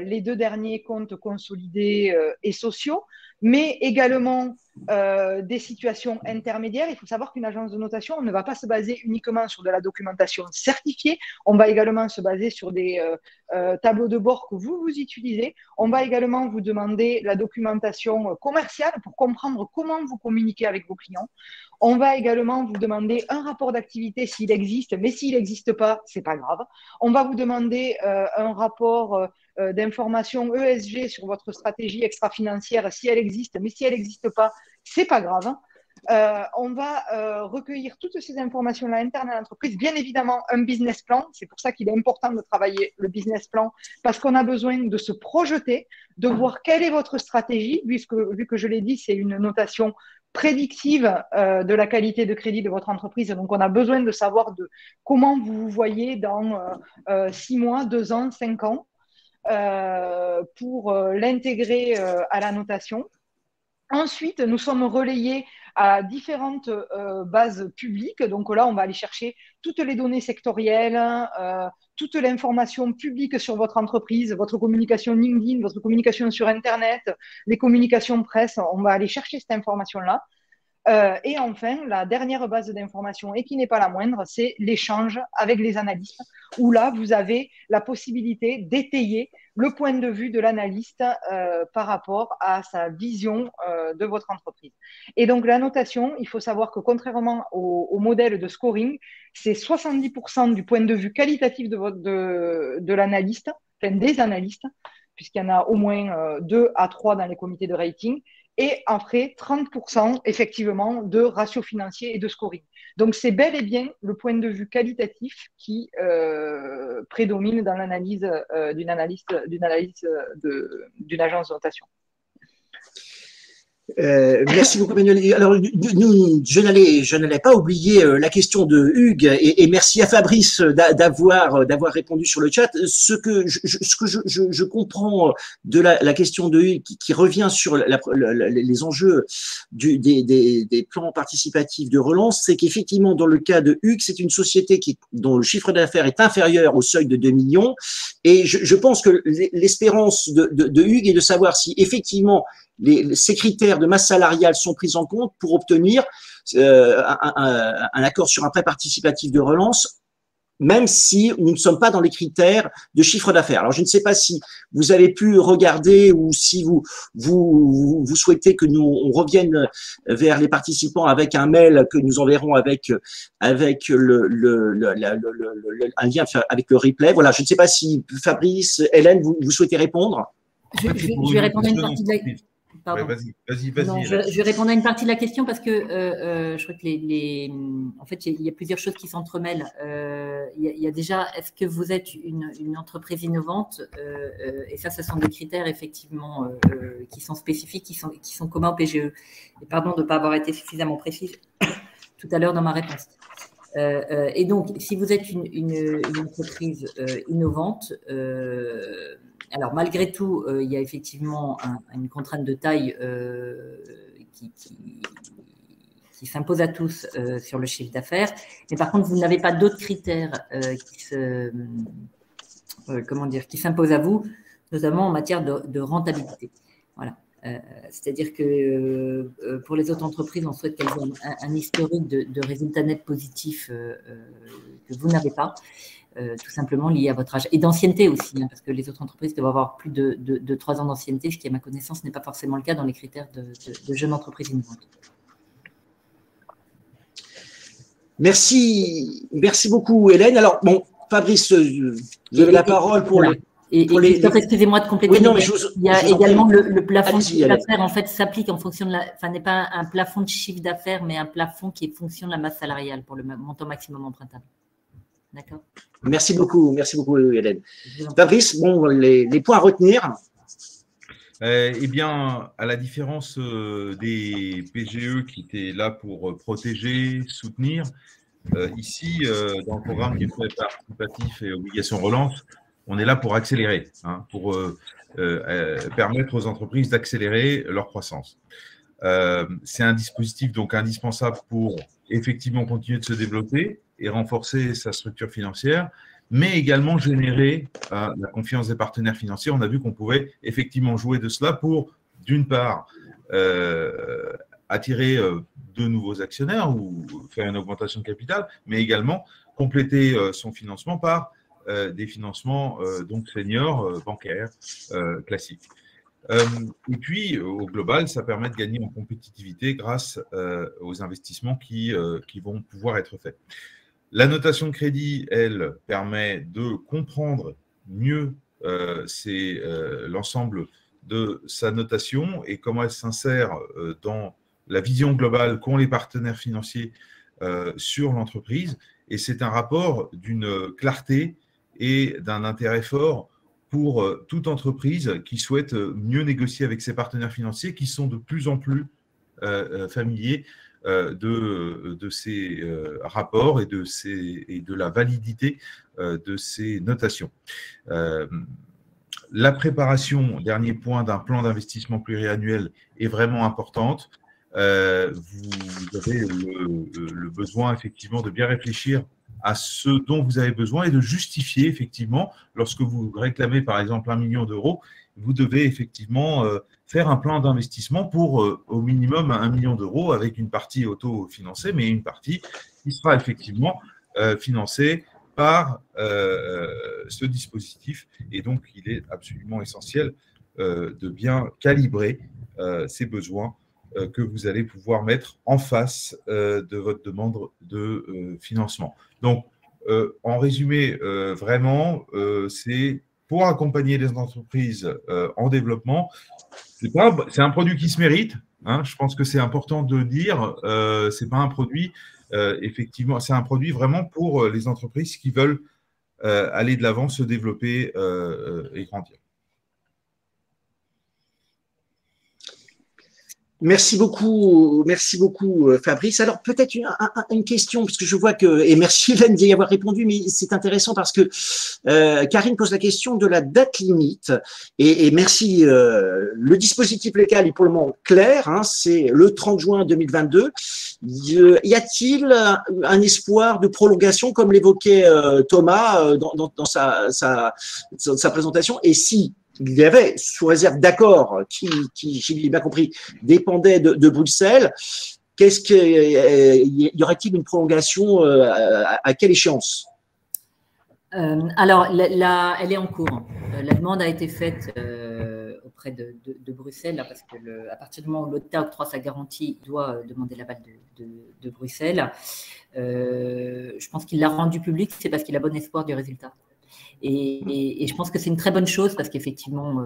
les 2 derniers comptes consolidés et sociaux, mais également des situations intermédiaires. Il faut savoir qu'une agence de notation, on ne va pas se baser uniquement sur de la documentation certifiée, on va également se baser sur des tableaux de bord que vous utilisez. On va également vous demander la documentation commerciale pour comprendre comment vous communiquez avec vos clients. On va également vous demander un rapport d'activité s'il existe, mais s'il n'existe pas, c'est pas grave. On va vous demander un rapport d'information ESG sur votre stratégie extra-financière si elle existe, mais si elle n'existe pas, c'est pas grave. On va recueillir toutes ces informations-là internes à l'entreprise. Bien évidemment, un business plan. C'est pour ça qu'il est important de travailler le business plan, parce qu'on a besoin de se projeter, de voir quelle est votre stratégie, vu que je l'ai dit, c'est une notation prédictive de la qualité de crédit de votre entreprise. Donc, on a besoin de savoir comment vous vous voyez dans 6 mois, 2 ans, 5 ans pour l'intégrer à la notation. Ensuite, nous sommes relayés à différentes bases publiques. Donc là, on va aller chercher toutes les données sectorielles, toute l'information publique sur votre entreprise, votre communication LinkedIn, votre communication sur Internet, les communications presse. On va aller chercher cette information-là. Et enfin, la dernière base d'information, et qui n'est pas la moindre, c'est l'échange avec les analystes, où là, vous avez la possibilité d'étayer le point de vue de l'analyste par rapport à sa vision de votre entreprise. Et donc, la notation, il faut savoir que contrairement au modèle de scoring, c'est 70% du point de vue qualitatif de l'analyste, enfin des analystes, puisqu'il y en a au moins 2 à 3 dans les comités de rating, et après 30% effectivement de ratio financier et de scoring. Donc c'est bel et bien le point de vue qualitatif qui prédomine dans l'analyse d'une agence de notation. Merci beaucoup, Manuel. Alors, je n'allais pas oublier la question de Hugues et merci à Fabrice d'avoir répondu sur le chat. Ce que je comprends de la question de Hugues qui revient sur les enjeux des plans participatifs de relance, c'est qu'effectivement, dans le cas de Hugues, c'est une société dont le chiffre d'affaires est inférieur au seuil de 2 millions. Et je pense que l'espérance de Hugues est de savoir si effectivement ces critères de masse salariale sont pris en compte pour obtenir un accord sur un prêt participatif de relance, même si nous ne sommes pas dans les critères de chiffre d'affaires. Alors, je ne sais pas si vous avez pu regarder ou si vous souhaitez que on revienne vers les participants avec un mail que nous enverrons avec un lien avec le replay. Voilà, je ne sais pas si Fabrice, Hélène, vous souhaitez répondre. Je vais répondre à une partie de la... Ouais, vas-y. Je vais répondre à une partie de la question parce que je crois que en fait, il y a plusieurs choses qui s'entremêlent. Il y a déjà, est-ce que vous êtes une entreprise innovante et ça, ce sont des critères effectivement qui sont spécifiques, qui sont communs au PGE. Et pardon de ne pas avoir été suffisamment précise tout à l'heure dans ma réponse. Et donc, si vous êtes une entreprise innovante, alors, malgré tout, il y a effectivement une contrainte de taille qui s'impose à tous sur le chiffre d'affaires. Mais par contre, vous n'avez pas d'autres critères qui s'imposent à vous, notamment en matière de rentabilité. Voilà. C'est-à-dire que pour les autres entreprises, on souhaite qu'elles aient un historique de résultats nets positifs que vous n'avez pas. Tout simplement lié à votre âge. Et d'ancienneté aussi, parce que les autres entreprises doivent avoir plus de 3 ans d'ancienneté, ce qui, à ma connaissance, n'est pas forcément le cas dans les critères de jeunes entreprises innovantes. Merci beaucoup, Hélène. Alors, bon, Fabrice, vous avez la parole pour les... Excusez-moi de compléter. Oui, non, mais il y a également le plafond de chiffre d'affaires, en fait, s'applique en fonction de n'est pas un plafond de chiffre d'affaires, mais un plafond qui est fonction de la masse salariale pour le montant maximum empruntable. D'accord. Merci beaucoup, Hélène. Fabrice, bon, les points à retenir. Eh bien, à la différence des PGE qui étaient là pour protéger, soutenir, ici, dans le programme qui est prêt participatif et obligation relance, on est là pour accélérer, pour permettre aux entreprises d'accélérer leur croissance. C'est un dispositif donc indispensable pour effectivement continuer de se développer et renforcer sa structure financière, mais également générer la confiance des partenaires financiers. On a vu qu'on pouvait effectivement jouer de cela pour, d'une part, attirer de nouveaux actionnaires ou faire une augmentation de capital, mais également compléter son financement par des financements donc seniors, bancaires, classiques. Et puis, au global, ça permet de gagner en compétitivité grâce aux investissements qui vont pouvoir être faits. La notation de crédit, elle, permet de comprendre mieux l'ensemble de sa notation et comment elle s'insère dans la vision globale qu'ont les partenaires financiers sur l'entreprise. Et c'est un rapport d'une clarté et d'un intérêt fort pour toute entreprise qui souhaite mieux négocier avec ses partenaires financiers qui sont de plus en plus familiers de ces rapports et de la validité de ces notations. La préparation, dernier point, d'un plan d'investissement pluriannuel est vraiment importante. Vous avez le besoin effectivement de bien réfléchir à ce dont vous avez besoin et de justifier effectivement, lorsque vous réclamez par exemple 1 million d'euros, vous devez effectivement faire un plan d'investissement pour au minimum 1 million d'euros avec une partie autofinancée, mais une partie qui sera effectivement financée par ce dispositif. Et donc, il est absolument essentiel de bien calibrer ces besoins que vous allez pouvoir mettre en face de votre demande de financement. Donc, en résumé, vraiment, c'est pour accompagner les entreprises en développement. C'est un produit qui se mérite. Hein, je pense que c'est important de dire. C'est pas un produit, effectivement, c'est un produit vraiment pour les entreprises qui veulent aller de l'avant, se développer et grandir. Merci beaucoup, Fabrice. Alors peut-être une question, parce que je vois que, et merci Hélène d'y avoir répondu, mais c'est intéressant parce que Karine pose la question de la date limite, et merci. Le dispositif légal est pour le moment clair, hein, c'est le 30 juin 2022. Y a-t-il un espoir de prolongation, comme l'évoquait Thomas dans sa présentation, et si il y avait, sous réserve d'accord, qui j'ai bien compris, dépendait de Bruxelles, y aurait-il une prolongation à quelle échéance? Alors, elle est en cours. La demande a été faite auprès de Bruxelles, là, parce que à partir du moment où l'État octroie sa garantie, il doit demander l'aval de Bruxelles. Je pense qu'il l'a rendu public, c'est parce qu'il a bon espoir du résultat. Et je pense que c'est une très bonne chose parce qu'effectivement,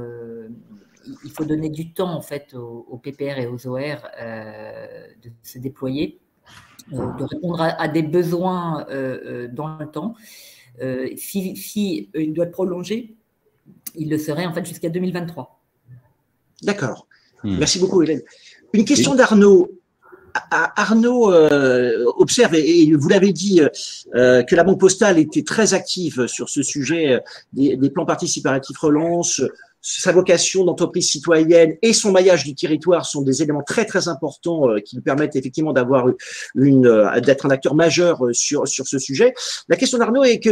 il faut donner du temps en fait aux PPR et aux OR de se déployer, de répondre à des besoins dans le temps. Si il doit être prolongé, il le serait en fait jusqu'à 2023. D'accord. Merci beaucoup, Hélène. Une question d'Arnaud. Arnaud observe, et vous l'avez dit, que la Banque Postale était très active sur ce sujet des plans participatifs relance. Sa vocation d'entreprise citoyenne et son maillage du territoire sont des éléments très très importants qui lui permettent effectivement d'être un acteur majeur sur ce sujet. La question d'Arnaud est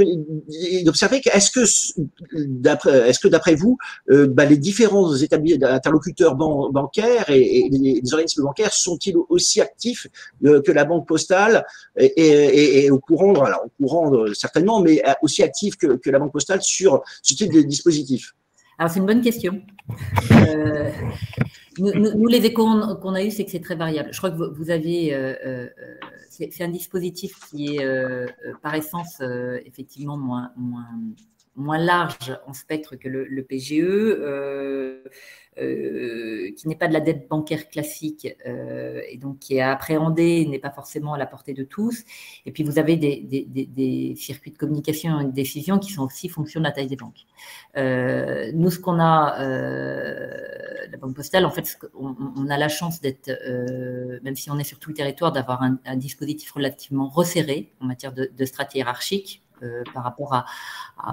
d'observer est-ce que d'après vous les différents interlocuteurs bancaires et les organismes bancaires sont-ils aussi actifs que la Banque Postale et au courant certainement, mais aussi actifs que la Banque Postale sur ce type de dispositif? Alors, c'est une bonne question. Nous, les échos qu'on a eus, c'est que c'est très variable. Je crois que vous aviez… c'est un dispositif qui est, par essence, effectivement, moins large en spectre que le PGE, qui n'est pas de la dette bancaire classique et donc qui est appréhendé, n'est pas forcément à la portée de tous. Et puis, vous avez des circuits de communication et de décision qui sont aussi fonction de la taille des banques. Nous, ce qu'on a, la Banque Postale, en fait, on a la chance d'être, même si on est sur tout le territoire, d'avoir un dispositif relativement resserré en matière de stratégie hiérarchique par rapport à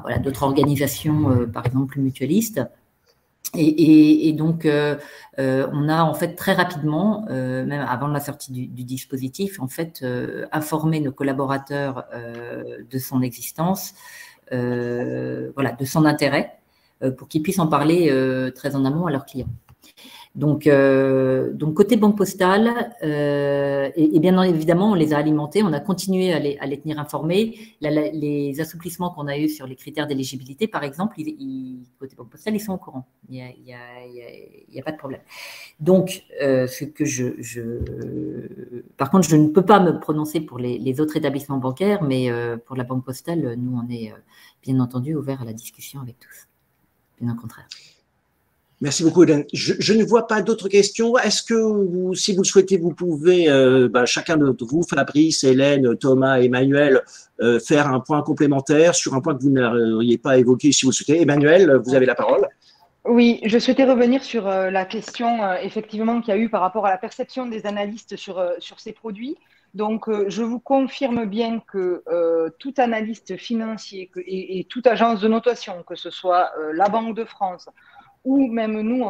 voilà, d'autres organisations, par exemple, mutualistes. Et donc, on a en fait très rapidement, même avant la sortie du dispositif, en fait, informé nos collaborateurs de son existence, voilà, de son intérêt, pour qu'ils puissent en parler très en amont à leurs clients. Donc côté Banque Postale, et bien évidemment, on les a alimentés, on a continué à les tenir informés. Les assouplissements qu'on a eus sur les critères d'éligibilité, par exemple, côté Banque Postale, ils sont au courant. Il y a pas de problème. Donc, ce que par contre, je ne peux pas me prononcer pour les autres établissements bancaires, mais pour la Banque Postale, nous, on est bien entendu ouverts à la discussion avec tous. Bien au contraire. Merci beaucoup, Hélène. Je ne vois pas d'autres questions. Est-ce que si vous le souhaitez, vous pouvez, chacun d'entre vous, Fabrice, Hélène, Thomas, Emmanuel, faire un point complémentaire sur un point que vous n'auriez pas évoqué si vous le souhaitez. Emmanuel, vous avez la parole. Oui, je souhaitais revenir sur la question effectivement qu'il y a eu par rapport à la perception des analystes sur ces produits. Donc, je vous confirme bien que tout analyste financier et toute agence de notation, que ce soit la Banque de France, ou même nous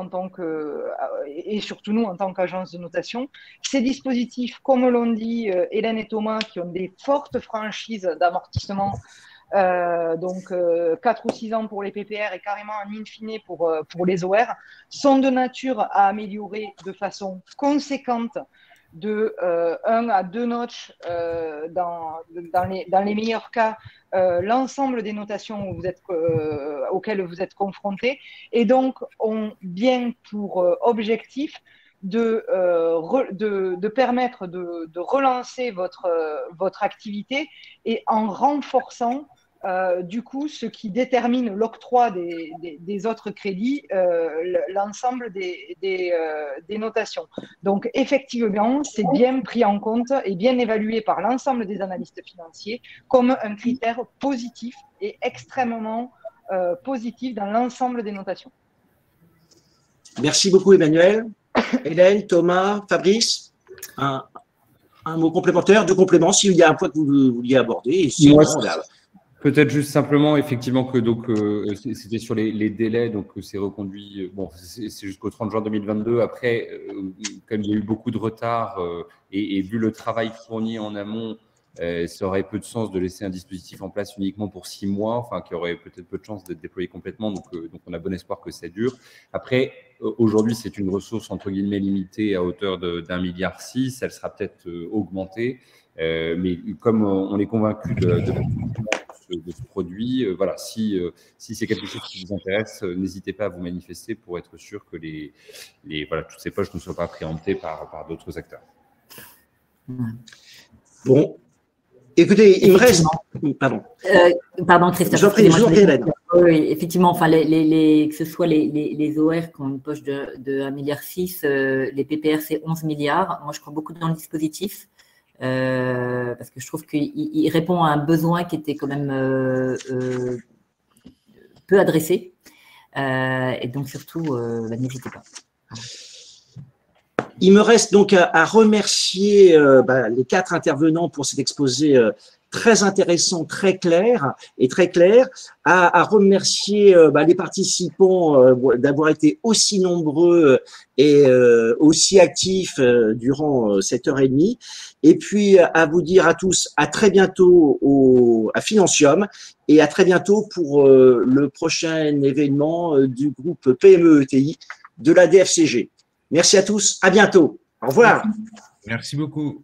et surtout nous en tant qu'agence de notation, ces dispositifs, comme l'ont dit Hélène et Thomas, qui ont des fortes franchises d'amortissement donc 4 ou 6 ans pour les PPR et carrément un in fine pour les OR, sont de nature à améliorer de façon conséquente de 1 à 2 notches dans les meilleurs cas l'ensemble des notations auxquelles vous êtes confrontés, et donc ont bien pour objectif de permettre de relancer votre activité, et en renforçant du coup ce qui détermine l'octroi des autres crédits, l'ensemble des notations. Donc effectivement, c'est bien pris en compte et bien évalué par l'ensemble des analystes financiers comme un critère positif et extrêmement positif dans l'ensemble des notations. Merci beaucoup Emmanuel. Hélène, Thomas, Fabrice, un mot complémentaire, deux compléments s'il y a un point que vous vouliez aborder. Peut-être juste simplement, effectivement, que donc c'était sur les délais, donc c'est reconduit. Bon, c'est jusqu'au 30 juin 2022. Après, comme il y a eu beaucoup de retard et vu le travail fourni en amont, ça aurait peu de sens de laisser un dispositif en place uniquement pour 6 mois, enfin qui aurait peut-être peu de chance d'être déployé complètement. Donc on a bon espoir que ça dure. Après, aujourd'hui, c'est une ressource entre guillemets limitée à hauteur d'1,6 milliard. Elle sera peut-être augmentée, mais comme on est convaincu de ce produit, voilà, si c'est quelque chose qui vous intéresse, n'hésitez pas à vous manifester pour être sûr que voilà, toutes ces poches ne soient pas préemptées par d'autres acteurs. Bon, écoutez, il me reste… Pardon. Pardon, Christophe. Je vous en prie, Hélène. Oui, effectivement, enfin, que ce soit les OR qui ont une poche de 1,6 milliard, les PPR, c'est 11 milliards. Moi, je crois beaucoup dans le dispositif. Parce que je trouve qu'il répond à un besoin qui était quand même peu adressé. Et donc, surtout, n'hésitez pas. Il me reste donc à remercier les 4 intervenants pour cet exposé très intéressant, très clair, à remercier les participants d'avoir été aussi nombreux et aussi actifs durant cette heure et demie, et puis à vous dire à tous à très bientôt à Financium, et à très bientôt pour le prochain événement du groupe PME ETI de la DFCG. Merci à tous, à bientôt. Au revoir. Merci beaucoup.